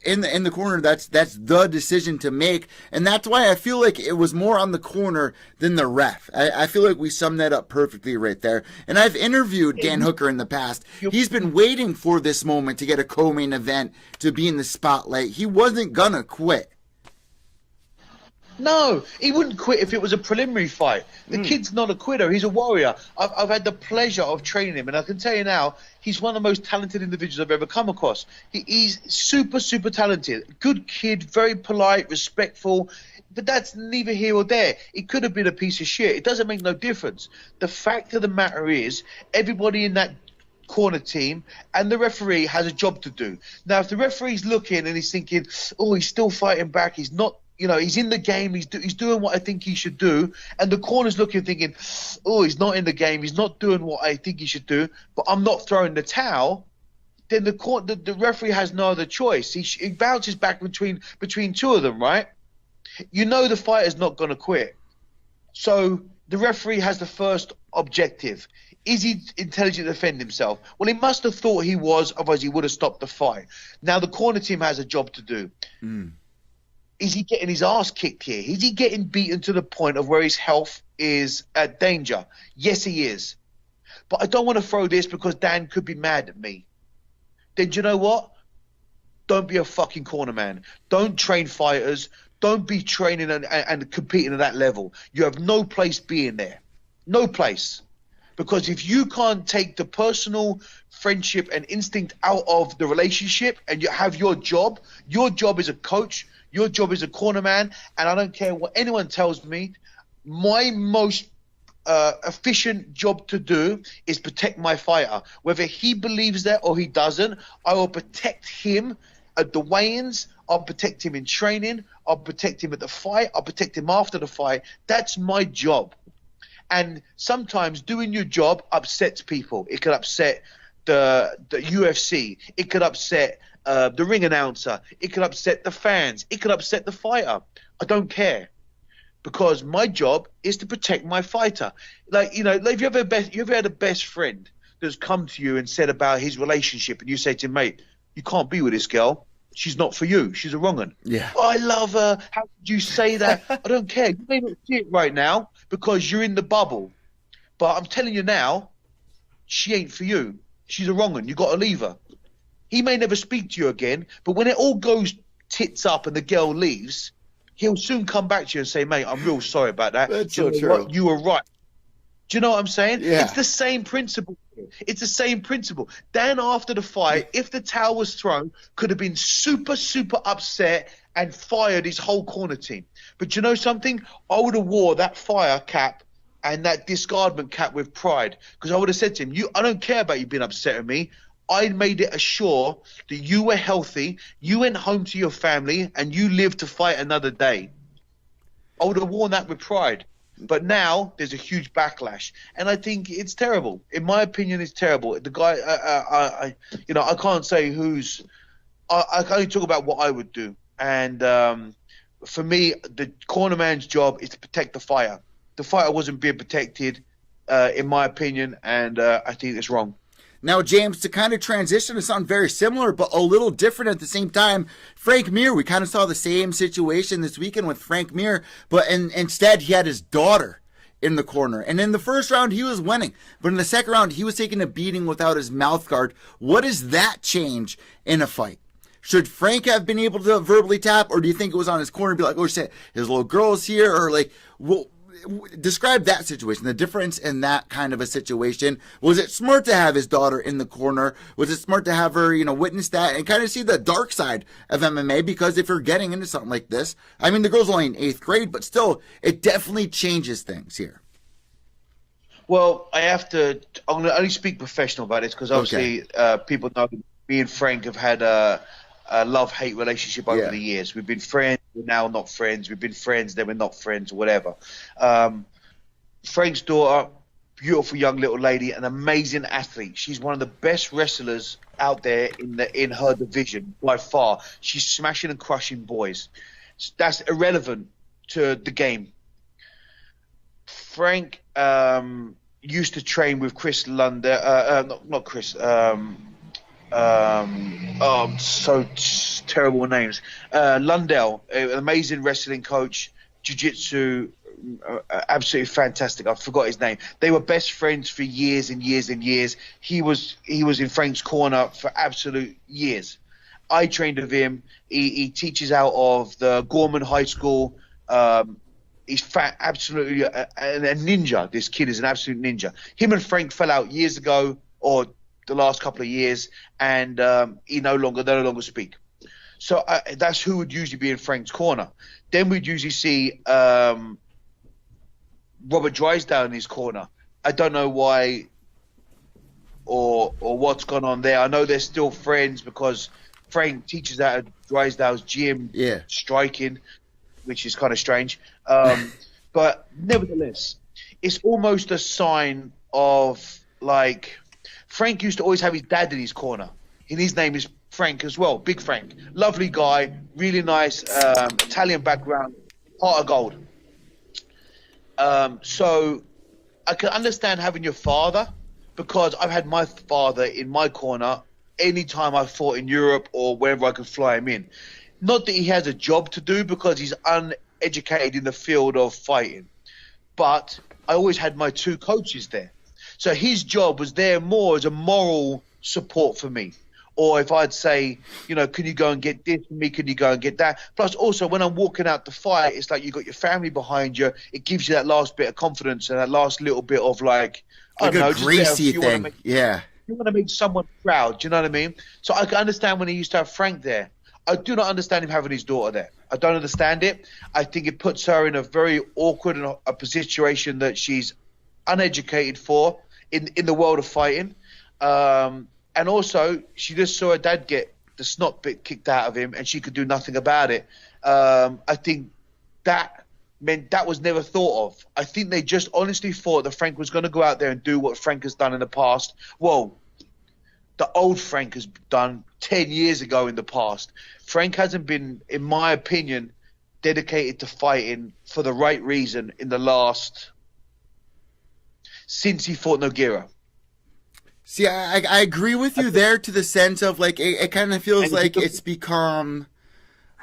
In the corner, that's the decision to make, and that's why I feel like it was more on the corner than the ref. I feel like we summed that up perfectly right there. And I've interviewed Dan Hooker in the past. He's been waiting for this moment to get a co-main event, to be in the spotlight. He wasn't gonna quit.
No, he wouldn't quit if it was a preliminary fight. The kid's not a quitter. He's a warrior. I've had the pleasure of training him, and I can tell you now, he's one of the most talented individuals I've ever come across. He's super, super talented. Good kid, very polite, respectful, but that's neither here or there. He could have been a piece of shit. It doesn't make no difference. The fact of the matter is, everybody in that corner team and the referee has a job to do. Now, if the referee's looking and he's thinking, oh, he's still fighting back, he's not, he's in the game, he's doing what I think he should do, and the corner's looking thinking, oh, he's not in the game, he's not doing what I think he should do, but I'm not throwing the towel, then the referee has no other choice. He bounces back between two of them, right? The fighter's not going to quit. So the referee has the first objective. Is he intelligent to defend himself? Well, he must have thought he was, otherwise he would have stopped the fight. Now the corner team has a job to do. Is he getting his ass kicked here? Is he getting beaten to the point of where his health is at danger? Yes, he is. But I don't want to throw this because Dan could be mad at me. Then do you know what? Don't be a fucking corner man. Don't train fighters. Don't be training and competing at that level. You have no place being there. No place. Because if you can't take the personal friendship and instinct out of the relationship and you have your job is a coach, your job is a corner man, and I don't care what anyone tells me, my most efficient job to do is protect my fighter. Whether he believes that or he doesn't, I will protect him at the weigh-ins. I'll protect him in training. I'll protect him at the fight. I'll protect him after the fight. That's my job. And sometimes doing your job upsets people. It could upset the UFC. It could upset the ring announcer. It could upset the fans. It could upset the fighter. I don't care, because my job is to protect my fighter. Like, you know, like you ever had a best friend that's come to you and said about his relationship, and you say to him, mate, you can't be with this girl. She's not for you. She's a wrong one.
Yeah.
Oh, I love her. How could you say that? I don't care. You may not see it right now because you're in the bubble. But I'm telling you now, she ain't for you. She's a wrong one. You got to leave her. He may never speak to you again, but when it all goes tits up and the girl leaves, he'll soon come back to you and say, mate, I'm real sorry about that.
That's
you
so
know
true.
what? You were right. Do you know what I'm saying?
Yeah.
It's the same principle. It's the same principle. Dan, after the fight, if the towel was thrown, could have been super, super upset and fired his whole corner team. But you know something? I would have wore that fire cap and that discardment cap with pride, because I would have said to him, I don't care about you being upset with me. I made it assure that you were healthy, you went home to your family, and you lived to fight another day. I would have worn that with pride. But now there's a huge backlash, and I think it's terrible. In my opinion, it's terrible. The guy, I can't say who's. I can only talk about what I would do, and for me, the cornerman's job is to protect the fighter. The fighter wasn't being protected, in my opinion, and I think it's wrong.
Now, James, to kind of transition to something very similar, but a little different at the same time, Frank Mir, we kind of saw the same situation this weekend with Frank Mir, but instead he had his daughter in the corner. And in the first round, he was winning. But in the second round, he was taking a beating without his mouth guard. What does that change in a fight? Should Frank have been able to verbally tap, or do you think it was on his corner and be like, oh shit, his little girl's here, or like, well, describe that situation, the difference in that kind of a situation. Was it smart to have his daughter in the corner? Was it smart to have her, witness that and kind of see the dark side of MMA? Because if you're getting into something like this, I mean, the girl's only in 8th grade, but still, it definitely changes things here.
Well, I'm going to only speak professional about this because obviously people know me and Frank have had a love-hate relationship over the years. We've been friends, we're now not friends. We've been friends, then we're not friends, or whatever. Frank's daughter, beautiful young little lady, an amazing athlete. She's one of the best wrestlers out there in her division by far. She's smashing and crushing boys. That's irrelevant to the game. Frank used to train with Chris Lundell, not Chris. So terrible names. Lundell, an amazing wrestling coach, jiu-jitsu, absolutely fantastic. I forgot his name. They were best friends for years and years and years. He was in Frank's corner for absolute years. I trained with him. He teaches out of the Gorman High School. He's absolutely a ninja. This kid is an absolute ninja. Him and Frank fell out years ago, or the last couple of years, and they no longer speak. So that's who would usually be in Frank's corner. Then we'd usually see Robert Drysdale in his corner. I don't know why or what's gone on there. I know they're still friends because Frank teaches out at Drysdale's gym, striking, which is kind of strange. But nevertheless, it's almost a sign of, like, Frank used to always have his dad in his corner, and his name is Frank as well. Big Frank. Lovely guy, really nice, Italian background, heart of gold. So I can understand having your father, because I've had my father in my corner anytime I fought in Europe or wherever I could fly him in. Not that he has a job to do because he's uneducated in the field of fighting, but I always had my two coaches there. So his job was there more as a moral support for me. Or if I'd say, can you go and get this for me? Can you go and get that? Plus, also, when I'm walking out the fight, it's like you got your family behind you. It gives you that last bit of confidence and that last little bit of, like I don't know, just
greasy thing.
You want to make someone proud. Do you know what I mean? So I can understand when he used to have Frank there. I do not understand him having his daughter there. I don't understand it. I think it puts her in a very awkward a situation that she's uneducated for in the world of fighting. And also, she just saw her dad get the snot bit kicked out of him, and she could do nothing about it. I think that meant that was never thought of. I think they just honestly thought that Frank was going to go out there and do what Frank has done in the past. Well, the old Frank has done 10 years ago in the past. Frank hasn't been, in my opinion, dedicated to fighting for the right reason in the last, since he fought Nogueira.
See, I agree with you there to the sense of, like, it kind of feels like it's become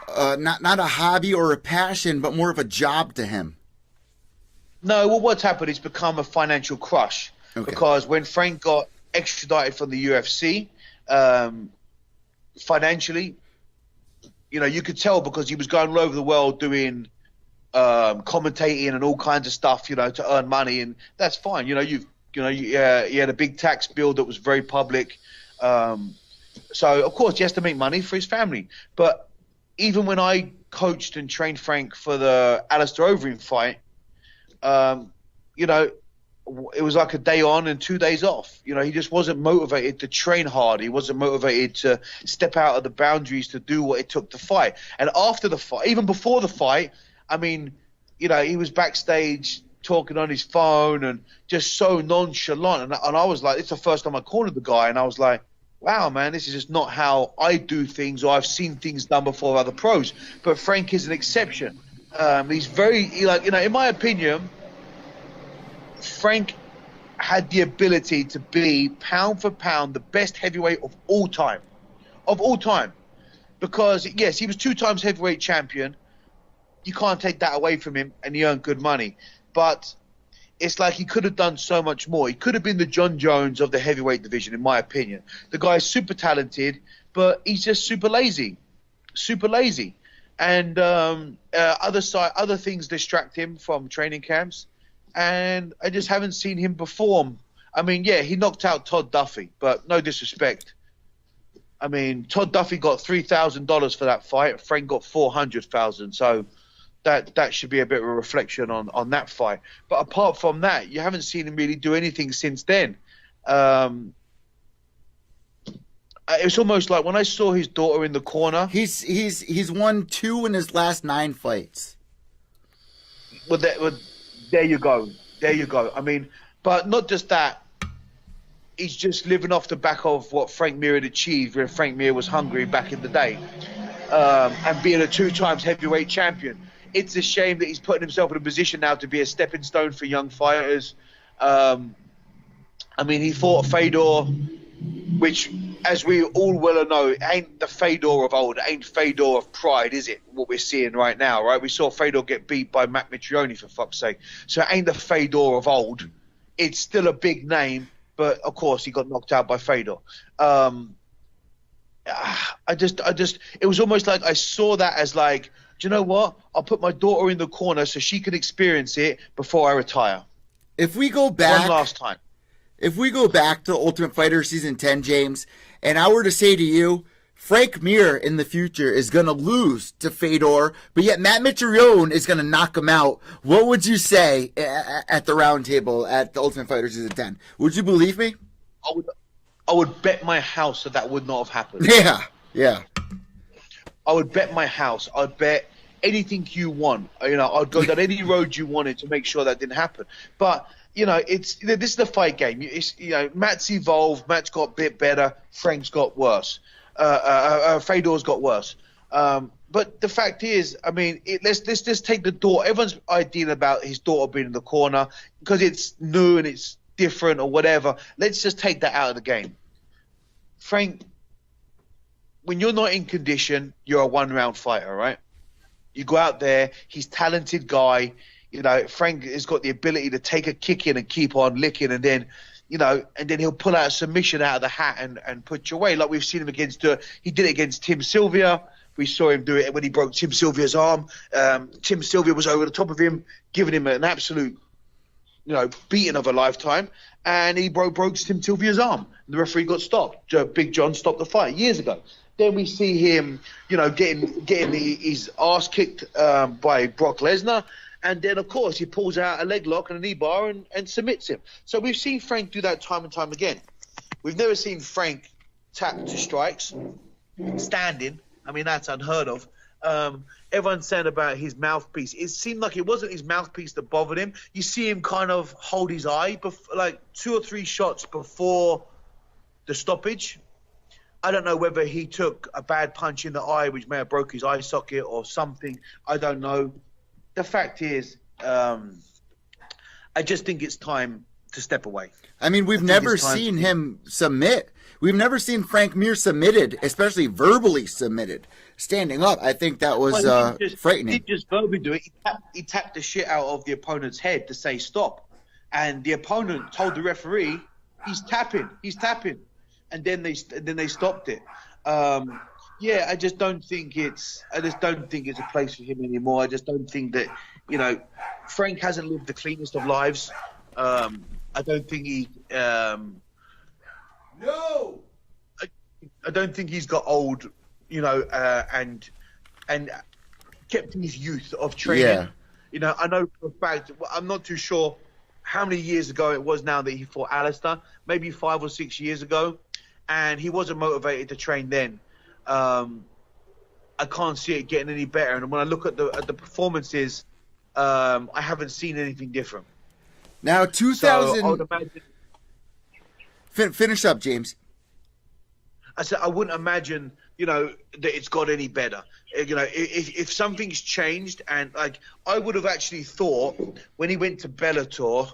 not a hobby or a passion, but more of a job to him.
No, well, what's happened is become a financial crush.
Okay.
Because when Frank got extradited from the UFC, financially, you know, you could tell because he was going all over the world doing commentating and all kinds of stuff, you know, to earn money, and that's fine. You had a big tax bill that was very public. So, of course, he has to make money for his family. But even when I coached and trained Frank for the Alistair Overeem fight, you know, it was like a day on and 2 days off. You know, he just wasn't motivated to train hard. He wasn't motivated to step out of the boundaries to do what it took to fight. And after the fight, even before the fight, I mean, you know, he was backstage talking on his phone and just so nonchalant. And I was like, it's the first time I cornered the guy. And I was like, wow, man, this is just not how I do things, or I've seen things done before with other pros. But Frank is an exception. He's very, like, you know, in my opinion, Frank had the ability to be, pound for pound, the best heavyweight of all time. Of all time. Because, yes, he was 2 times heavyweight champion. You can't take that away from him, and he earned good money. But it's like he could have done so much more. He could have been the John Jones of the heavyweight division, in my opinion. The guy's super talented, but he's just super lazy. Super lazy. And other things distract him from training camps. And I just haven't seen him perform. I mean, yeah, he knocked out Todd Duffy, but no disrespect. I mean, Todd Duffy got $3,000 for that fight. Frank got $400,000. So that should be a bit of a reflection on that fight. But apart from that, you haven't seen him really do anything since then. It's almost like when I saw his daughter in the corner.
He's won 2 in his last 9 fights.
There you go. There you go. I mean, but not just that. He's just living off the back of what Frank Mir had achieved when Frank Mir was hungry back in the day. And being a 2 times heavyweight champion. It's a shame that he's putting himself in a position now to be a stepping stone for young fighters. I mean, he fought Fedor, which, as we all well know, ain't the Fedor of old. It ain't Fedor of pride, is it? What we're seeing right now, right? We saw Fedor get beat by Matt Mitrione, for fuck's sake. So it ain't the Fedor of old. It's still a big name, but of course he got knocked out by Fedor. It was almost like I saw that as like, do you know what? I'll put my daughter in the corner so she can experience it before I retire.
If we go back
one last time.
If we go back to Ultimate Fighter Season 10, James, and I were to say to you, Frank Mir in the future is going to lose to Fedor, but yet Matt Mitrione is going to knock him out, what would you say at the round table at the Ultimate Fighter Season 10? Would you believe me?
I would bet my house that would not have happened.
Yeah.
I would bet my house. I'd bet anything you want. You know, I'd go down any road you wanted to make sure that didn't happen. But you know, this is the fight game. Matt's evolved. Matt's got a bit better. Frank's got worse. Fedor's got worse. But the fact is, I mean, let's just take the daughter. Everyone's idea about his daughter being in the corner because it's new and it's different or whatever. Let's just take that out of the game. Frank, when you're not in condition, you're a one-round fighter, right? You go out there. He's a talented guy. You know, Frank has got the ability to take a kick in and keep on licking, and then, you know, and then he'll pull out a submission out of the hat and put you away. Like we've seen him against, he did it against Tim Sylvia. We saw him do it when he broke Tim Sylvia's arm. Tim Sylvia was over the top of him, giving him an absolute, you know, beating of a lifetime, and he broke Tim Sylvia's arm. The referee got stopped. Big John stopped the fight years ago. Then we see him, you know, getting his ass kicked by Brock Lesnar. And then, of course, he pulls out a leg lock and a knee bar and submits him. So we've seen Frank do that time and time again. We've never seen Frank tap to strikes, standing. I mean, that's unheard of. Everyone's saying about his mouthpiece. It seemed like it wasn't his mouthpiece that bothered him. You see him kind of hold his eye, like 2 or 3 shots before the stoppage. I don't know whether he took a bad punch in the eye, which may have broke his eye socket or something. I don't know. The fact is, I just think it's time to step away.
I mean, we've never seen him submit. We've never seen Frank Mir submitted, especially verbally submitted. Standing up, I think that was frightening.
He just verbally do it. He tapped the shit out of the opponent's head to say stop. And the opponent told the referee, he's tapping. And then they stopped it. I just don't think it's a place for him anymore. I just don't think that, Frank hasn't lived the cleanest of lives. I don't think he I don't think he's got old, and kept his youth of training.
Yeah.
I know for a fact, I'm not too sure how many years ago it was now that he fought Alistair, maybe 5 or 6 years ago. And he wasn't motivated to train then. I can't see it getting any better. And when I look at the performances, I haven't seen anything different.
Now, 2000.
So I would imagine.
Finish up, James.
I said I wouldn't imagine, that it's got any better. If something's changed, and like I would have actually thought when he went to Bellator,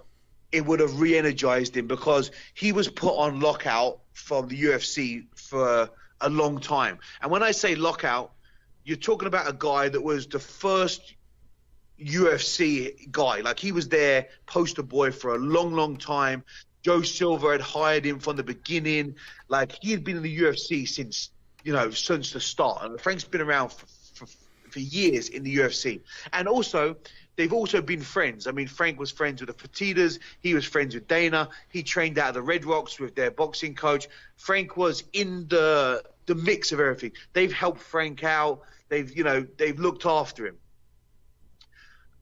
it would have re-energized him because he was put on lockout from the UFC for a long time. And when I say lockout, you're talking about a guy that was the first UFC guy. Like, he was their poster boy for a long, long time. Joe Silva had hired him from the beginning. Like, he had been in the UFC since the start. And Frank's been around for years in the UFC. And also, they've also been friends. I mean, Frank was friends with the Fertitas. He was friends with Dana. He trained out of the Red Rocks with their boxing coach. Frank was in the mix of everything. They've helped Frank out. They've looked after him.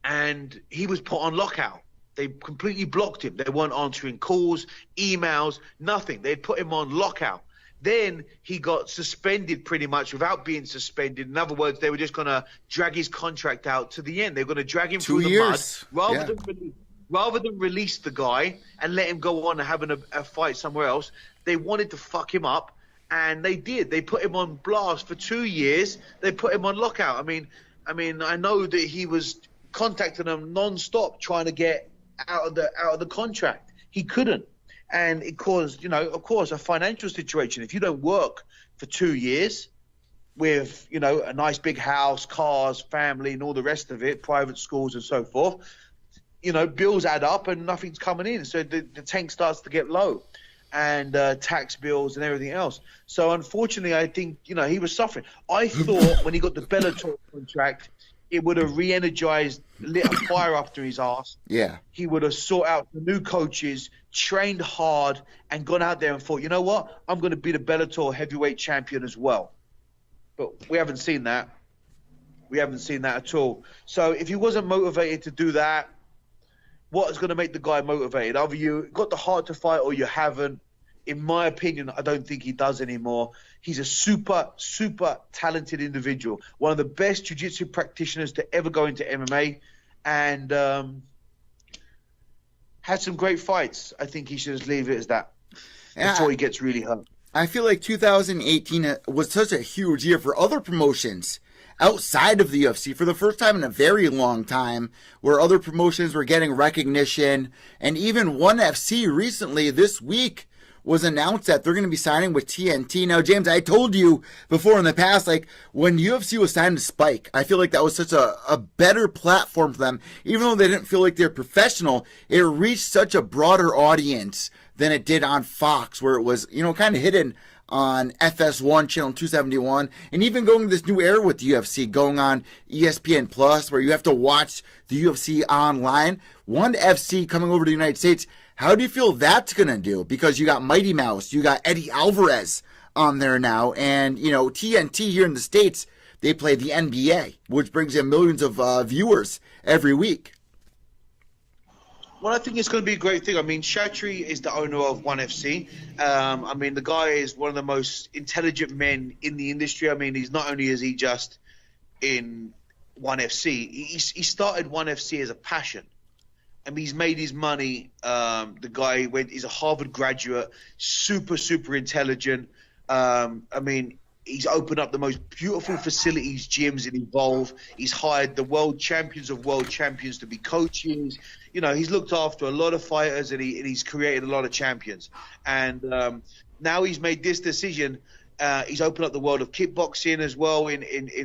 And he was put on lockout. They completely blocked him. They weren't answering calls, emails, nothing. They'd put him on lockout. Then he got suspended pretty much without being suspended. In other words, they were just going to drag his contract out to the end. They were going to drag him through the mud rather than release the guy and let him go on and having a fight somewhere else. They wanted to fuck him up, and they did. They put him on blast for 2 years. They put him on lockout. I mean, I know that he was contacting them non-stop trying to get out of the contract. He couldn't. And it caused, of course, a financial situation. If you don't work for 2 years with, a nice big house, cars, family, and all the rest of it, private schools and so forth, bills add up and nothing's coming in. So the tank starts to get low, and tax bills and everything else. So unfortunately, I think, he was suffering. I thought when he got the Bellator contract, it would have re-energized, lit a fire after his ass.
Yeah.
He would have sought out the new coaches, trained hard, and gone out there and thought, you know what? I'm going to be the Bellator heavyweight champion as well. But we haven't seen that. We haven't seen that at all. So if he wasn't motivated to do that, what is going to make the guy motivated? Either you got the heart to fight or you haven't. In my opinion, I don't think he does anymore. He's a super, super talented individual. One of the best jiu-jitsu practitioners to ever go into MMA, and had some great fights. I think he should just leave it as that before he gets really hurt.
I feel like 2018 was such a huge year for other promotions outside of the UFC for the first time in a very long time, where other promotions were getting recognition. And even ONE FC recently this week was announced that they're going to be signing with TNT. Now, James, I told you before in the past, like, when UFC was signed to Spike, I feel like that was such a better platform for them. Even though they didn't feel like they're professional, it reached such a broader audience than it did on Fox, where it was, kind of hidden on FS1, channel 271, and even going to this new era with the UFC, going on ESPN Plus, where you have to watch the UFC online. ONE FC coming over to the United States. How do you feel that's going to do? Because you got Mighty Mouse, you got Eddie Alvarez on there now, and, TNT here in the States, they play the NBA, which brings in millions of viewers every week.
Well, I think it's going to be a great thing. I mean, Chatri is the owner of ONE FC. I mean, the guy is one of the most intelligent men in the industry. I mean, he's not only is he just in ONE FC, he started ONE FC as a passion. I mean, he's made his money. The guy he's a Harvard graduate, super, super intelligent. I mean, he's opened up the most beautiful facilities, gyms in Evolve. He's hired the world champions of world champions to be coaches. You know, he's looked after a lot of fighters, and he's created a lot of champions. And now he's made this decision. He's opened up the world of kickboxing as well in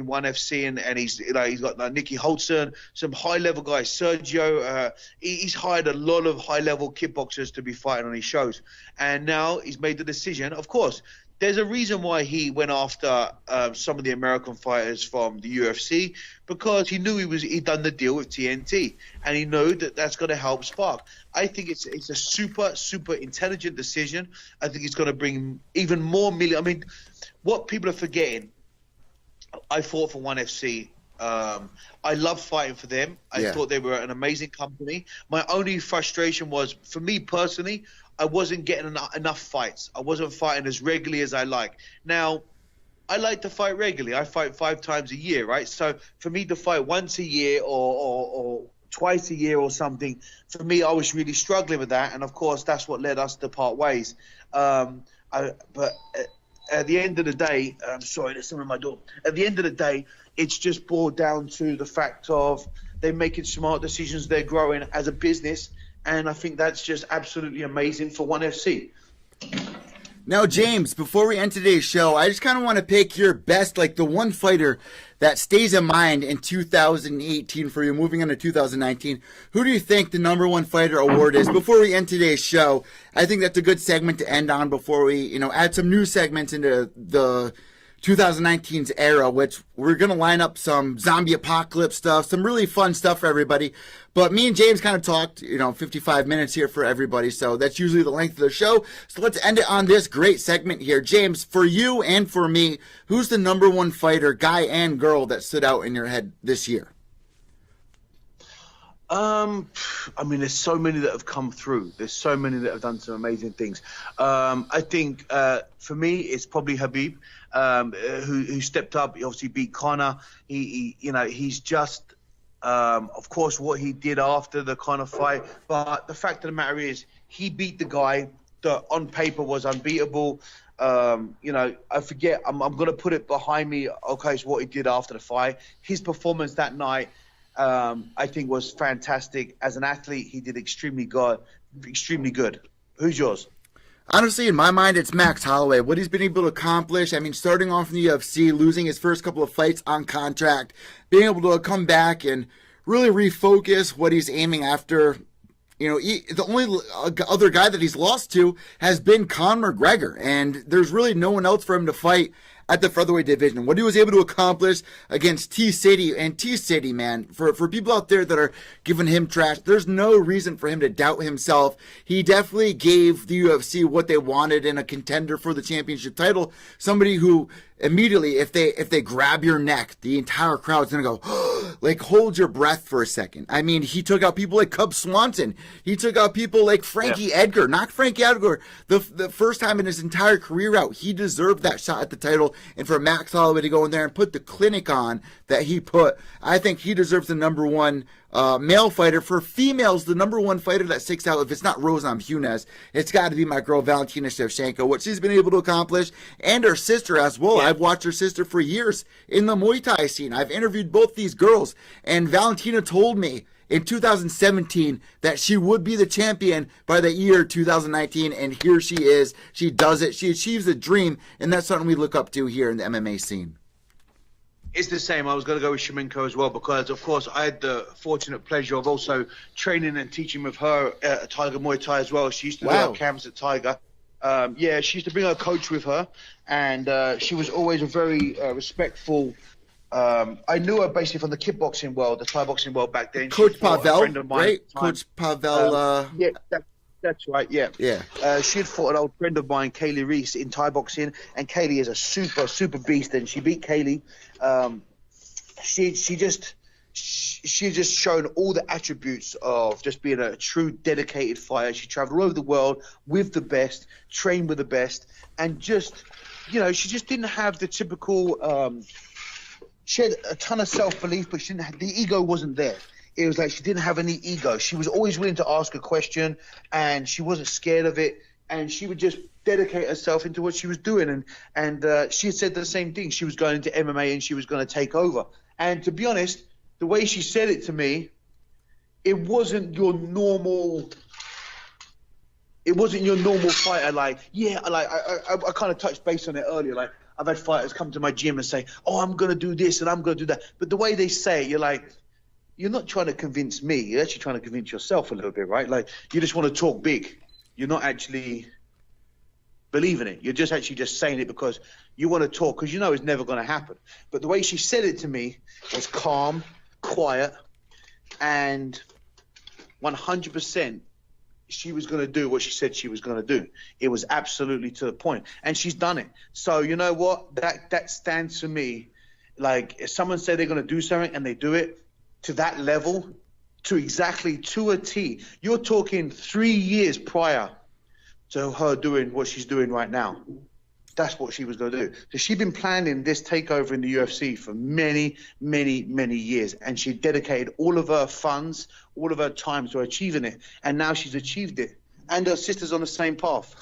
ONE FC, and he's got like Nicky Holson, some high level guys, Sergio. He's hired a lot of high level kickboxers to be fighting on his shows, and now he's made the decision. Of course, there's a reason why he went after some of the American fighters from the UFC, because he knew he'd done the deal with TNT, and he knew that that's going to help Spark. I think it's a super, super intelligent decision. I think it's going to bring even more million. I mean, what people are forgetting, I fought for ONE FC. I love fighting for them. I thought they were an amazing company. My only frustration was, for me personally, I wasn't getting enough fights. I wasn't fighting as regularly as I like. Now, I like to fight regularly. I fight 5 times a year, right? So for me to fight once a year or twice a year or something, for me, I was really struggling with that. And, of course, that's what led us to part ways. But at the end of the day, I'm sorry, there's someone at my door. At the end of the day, it's just boiled down to the fact of they're making smart decisions. They're growing as a business. And I think that's just absolutely amazing for ONE FC.
Now, James, before we end today's show, I just kind of want to pick your best, like the one fighter that stays in mind in 2018 for you, moving into 2019. Who do you think the number one fighter award is? Before we end today's show, I think that's a good segment to end on before we, add some new segments into the 2019's era, which we're going to line up some zombie apocalypse stuff, some really fun stuff for everybody. But me and James kind of talked, 55 minutes here for everybody. So that's usually the length of the show. So let's end it on this great segment here. James, for you and for me, who's the number one fighter, guy and girl, that stood out in your head this year?
I mean, there's so many that have come through. There's so many that have done some amazing things. I think for me, it's probably Habib, who stepped up. He obviously beat Conor. He's just, of course, what he did after the Conor fight. But the fact of the matter is, he beat the guy that on paper was unbeatable. I forget. I'm going to put it behind me. Okay, it's what he did after the fight. His performance that night, I think, was fantastic. As an athlete, he did extremely good. Who's yours?
Honestly, in my mind, it's Max Holloway. What he's been able to accomplish, I mean, starting off in the UFC, losing his first couple of fights on contract, being able to come back and really refocus what he's aiming after. The only other guy that he's lost to has been Conor McGregor, and there's really no one else for him to fight at the featherweight division. What he was able to accomplish against T-City, and T-City, man, for people out there that are giving him trash, there's no reason for him to doubt himself. He definitely gave the UFC what they wanted in a contender for the championship title. Somebody who immediately, if they grab your neck, the entire crowd's going to go, like, hold your breath for a second. I mean, he took out people like Cub Swanson. He took out people like Frankie Edgar. Knocked Frankie Edgar the first time in his entire career out. He deserved that shot at the title. And for Max Holloway to go in there and put the clinic on that he put, I think he deserves the number one male fighter. For females, the number one fighter that sticks out, if it's not Rose Namajunas, it's got to be my girl Valentina Shevchenko, what she's been able to accomplish, and her sister as well. I've watched her sister for years in the Muay Thai scene. I've interviewed both these girls, and Valentina told me in 2017 that she would be the champion by the year 2019, and here she is. She does it. She achieves a dream, and that's something we look up to here in the MMA scene.
It's the same. I was going to go with Shevchenko as well because, of course, I had the fortunate pleasure of also training and teaching with her at Tiger Muay Thai as well. She used to do our camps at Tiger. She used to bring her coach with her, and she was always a very respectful. I knew her basically from the kickboxing world, the Thai boxing world back then.
Coach Pavel, right? Coach Pavel.
That's right, yeah. She had fought an old friend of mine, Kaylee Reese, in Thai boxing, and Kaylee is a super, super beast, and she beat Kaylee. she just shown all the attributes of just being a true dedicated fighter. She traveled all over the world with the best, trained with the best, and just, you know, she just didn't have the typical. She had a ton of self-belief, but she didn't have, the ego wasn't there. It was like she didn't have any ego. She was always willing to ask a question, and she wasn't scared of it. And she would just dedicate herself into what she was doing. And she had said the same thing. She was going into MMA and she was going to take over. And to be honest, the way she said it to me, it wasn't your normal fighter. Like, yeah, like I kind of touched base on it earlier. Like, I've had fighters come to my gym and say, oh, I'm going to do this and I'm going to do that. But the way they say it, you're like, you're not trying to convince me. You're actually trying to convince yourself a little bit, right? Like, you just want to talk big. You're not actually believing it. You're just actually just saying it because you want to talk, because you know it's never going to happen. But the way she said it to me was calm, quiet, and 100% she was going to do what she said she was going to do. It was absolutely to the point, and she's done it. So you know what? That stands for me. Like, if someone say they're going to do something and they do it to that level, to a T. You're talking 3 years prior to her doing what she's doing right now. That's what she was going to do. So she'd been planning this takeover in the UFC for many, many, many years. And she dedicated all of her funds, all of her time to achieving it. And now she's achieved it. And her sister's on the same path.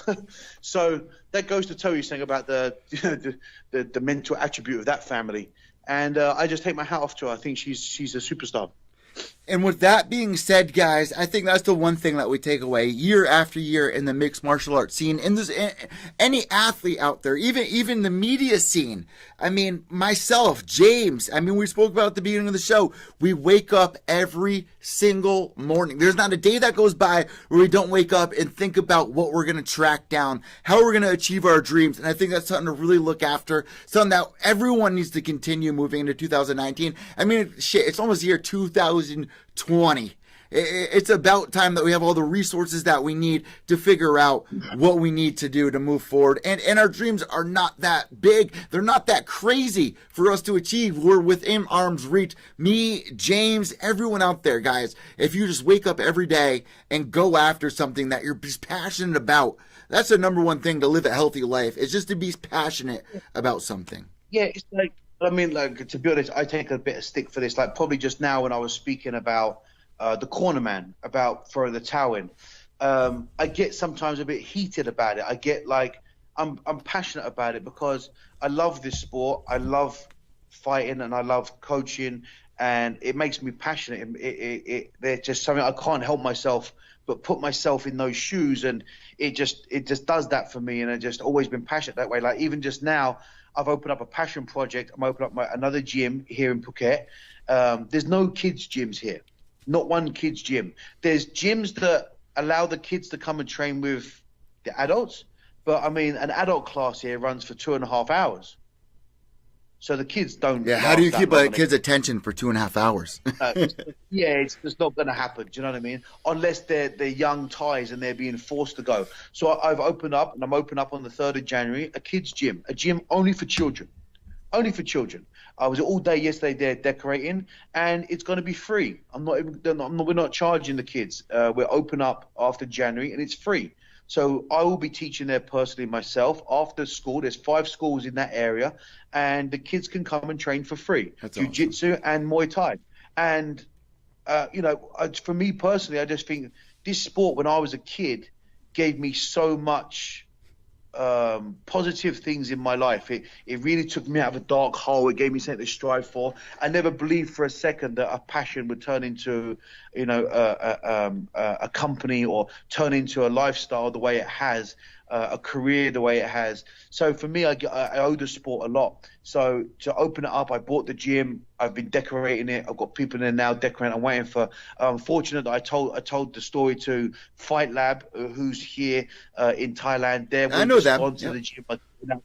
So that goes to tell you something about the mental attribute of that family. And I just take my hat off to her. I think she's a superstar.
And with that being said, guys, I think that's the one thing that we take away year after year in the mixed martial arts scene. And there's any athlete out there, even the media scene. I mean, myself, James, I mean, we spoke about at the beginning of the show. We wake up every single morning. There's not a day that goes by where we don't wake up and think about what we're going to track down, how we're going to achieve our dreams. And I think that's something to really look after, something that everyone needs to continue moving into 2019. I mean, shit, it's almost year 2020. It's about time that we have all the resources that we need to figure out what we need to do to move forward. And our dreams are not that big. They're not that crazy for us to achieve. We're within arm's reach. Me, James, everyone out there, guys. If you just wake up every day and go after something that you're just passionate about, that's the number one thing to live a healthy life. It's just to be passionate about something.
Yeah, it's like, I mean, like, to be honest, I take a bit of stick for this. Like, probably just now when I was speaking about the corner man, about throwing the towel in, I get sometimes a bit heated about it. I get like, I'm passionate about it because I love this sport. I love fighting and I love coaching, and it makes me passionate. There's just something I can't help myself but put myself in those shoes, and it just does that for me. And I've just always been passionate that way. Like, even just now, I've opened up a passion project. I'm opening up another gym here in Phuket. There's no kids gyms here. Not one kids gym. There's gyms that allow the kids to come and train with the adults. But, I mean, an adult class here runs for 2.5 hours. So the kids don't.
Yeah, how do you keep a kid's attention for 2.5 hours?
Yeah, it's just not going to happen. Do you know what I mean? Unless they're young ties and they're being forced to go. So I've opened up, and I'm opening up on the 3rd of January, a kids gym, a gym only for children. Only for children. I was all day yesterday there decorating, and it's going to be free. We're not charging the kids. We're open up after January, and it's free. So I will be teaching there personally myself after school. There's 5 schools in that area, and the kids can come and train for free. Jiu-jitsu awesome. And Muay Thai. And, for me personally, I just think this sport, when I was a kid, gave me so much positive things in my life. It really took me out of a dark hole. It gave me something to strive for. I never believed for a second that a passion would turn into, a company, or turn into a lifestyle the way it has, a career the way it has. So for me, I owe the sport a lot. So to open it up, I bought the gym. I've been decorating it. I've got people in there now decorating. I'm waiting for. I'm fortunate that I told the story to Fight Lab, who's here in Thailand. They're
I know that.
Sponsor the gym,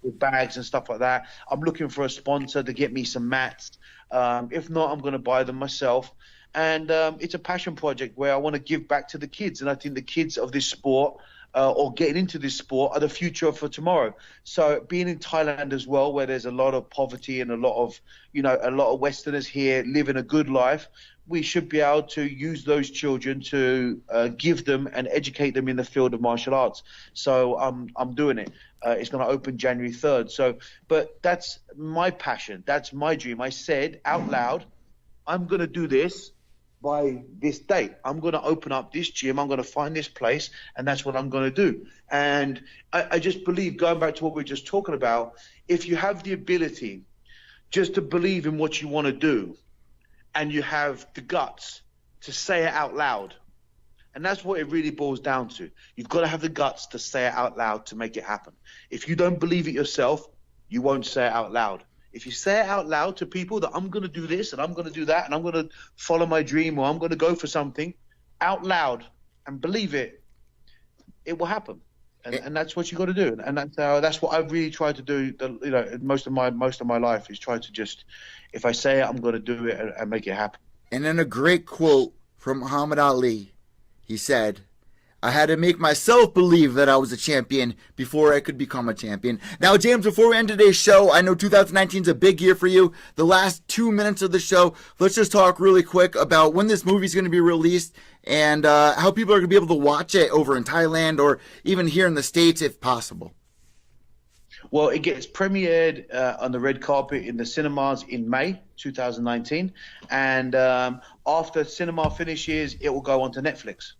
with bags and stuff like that. I'm looking for a sponsor to get me some mats. If not, I'm going to buy them myself. And it's a passion project where I want to give back to the kids. And I think the kids of this sport or getting into this sport are the future for tomorrow. So being in Thailand as well, where there's a lot of poverty and a lot of Westerners here living a good life, we should be able to use those children to give them and educate them in the field of martial arts. So I'm doing it. It's going to open January 3rd. So, but that's my passion. That's my dream. I said out loud, I'm going to do this by this date. I'm going to open up this gym. I'm going to find this place, and that's what I'm going to do. And I just believe, going back to what we were just talking about, if you have the ability just to believe in what you want to do, and you have the guts to say it out loud, and that's what it really boils down to. You've got to have the guts to say it out loud to make it happen. If you don't believe it yourself, you won't say it out loud. If you say it out loud to people that I'm going to do this and I'm going to do that and I'm going to follow my dream or I'm going to go for something out loud and believe it, it will happen. And that's what you got to do. And that's what I've really tried to do. Most of my life is try to just, if I say it, I'm going to do it and make it happen.
And then a great quote from Muhammad Ali. He said, I had to make myself believe that I was a champion before I could become a champion. Now, James, before we end today's show, I know 2019 is a big year for you. The last 2 minutes of the show, let's just talk really quick about when this movie is going to be released and how people are going to be able to watch it over in Thailand or even here in the States if possible.
Well, it gets premiered on the red carpet in the cinemas in May 2019. And after cinema finishes, it will go onto Netflix.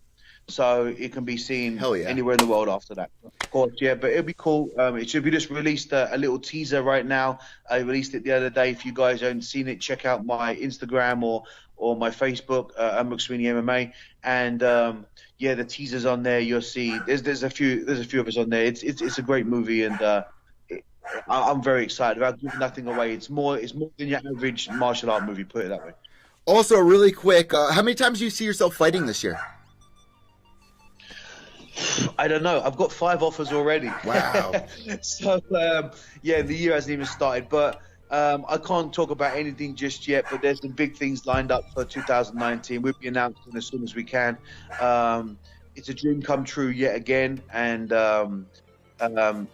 So it can be seen anywhere in the world after that. Of course, yeah, but it'll be cool. It should be just released a little teaser right now. I released it the other day. If you guys haven't seen it, check out my Instagram or my Facebook, McSweeney MMA. And the teaser's on there. You'll see. There's a few of us on there. It's a great movie, and I'm very excited about giving nothing away. It's more than your average martial art movie. Put it that way.
Also, really quick, how many times do you see yourself fighting this year?
I don't know. I've got 5 offers already.
Wow.
So, the year hasn't even started. But I can't talk about anything just yet. But there's some big things lined up for 2019. We'll be announcing as soon as we can. It's a dream come true yet again. And there's going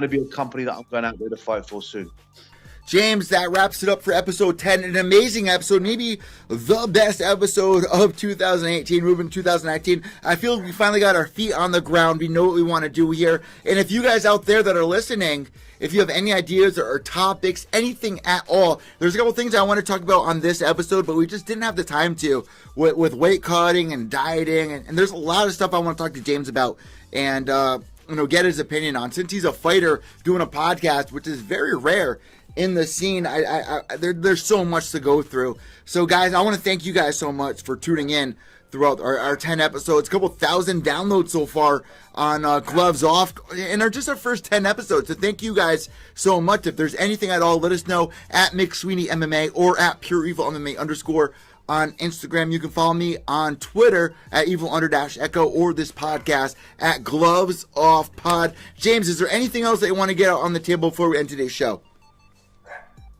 to be a company that I'm going out there to fight for soon.
James, that wraps it up for episode 10. An amazing episode, maybe the best episode of 2018, moving 2019. I feel we finally got our feet on the ground. We know what we want to do here. And if you guys out there that are listening, if you have any ideas or topics, anything at all, there's a couple things I want to talk about on this episode, but we just didn't have the time to with weight cutting and dieting. And there's a lot of stuff I want to talk to James about and get his opinion on. Since he's a fighter doing a podcast, which is very rare in the scene, there's so much to go through. So, guys, I want to thank you guys so much for tuning in throughout our 10 episodes. A couple thousand downloads so far on Gloves Off, and are just our first 10 episodes. So thank you guys so much. If there's anything at all, let us know at McSweeney MMA or at Pure Evil MMA _ on Instagram. You can follow me on Twitter at evil_echo or this podcast at Gloves Off Pod. James, is there anything else that you want to get out on the table before we end today's show?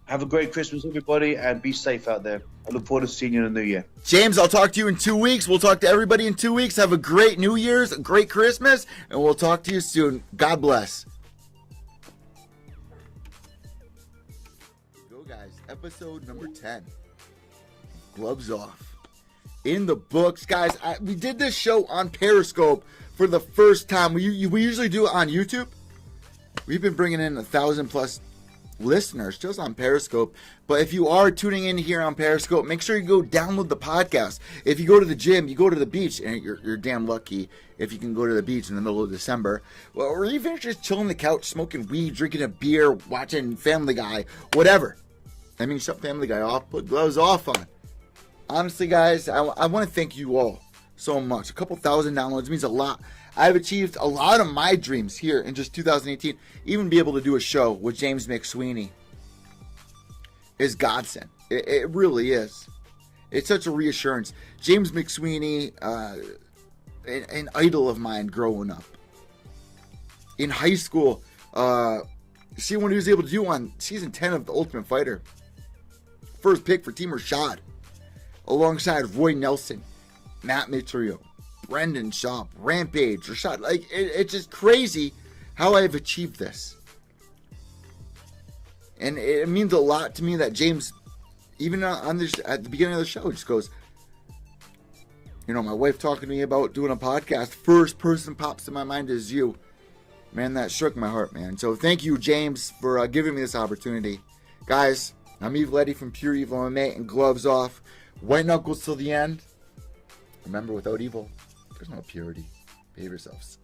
Have a great Christmas, everybody, and be safe out there. I look forward to seeing you in the new year.
James, I'll talk to you in 2 weeks. We'll talk to everybody in 2 weeks. Have a great New Year's, a great Christmas, and we'll talk to you soon. God bless. Go, guys. Episode number 10. Gloves Off. In the books. Guys, we did this show on Periscope for the first time. We usually do it on YouTube. We've been bringing in 1,000+ listeners just on Periscope. But if you are tuning in here on Periscope, make sure you go download the podcast. If you go to the gym, you go to the beach, and you're damn lucky if you can go to the beach in the middle of December. Well, or even just chilling on the couch, smoking weed, drinking a beer, watching Family Guy, whatever. I mean, shut Family Guy off, put Gloves Off on. Honestly, guys, I want to thank you all so much. A couple thousand downloads means a lot. I've achieved a lot of my dreams here in just 2018. Even be able to do a show with James McSweeney is godsend. It really is. It's such a reassurance. James McSweeney, an idol of mine growing up. In high school, see what he was able to do on season 10 of The Ultimate Fighter. First pick for Team Rashad. Alongside Roy Nelson, Matt Mitrio, Brendan Schaub, Rampage, Rashad. Like, it's just crazy how I've achieved this. And it means a lot to me that James, even on this, at the beginning of the show, just goes, you know, my wife talking to me about doing a podcast, first person pops in my mind is you. Man, that shook my heart, man. So thank you, James, for giving me this opportunity. Guys, I'm Eve Letty from Pure Evil MMA and Gloves Off. White knuckles till the end. Remember, without evil, there's no purity. Behave yourselves.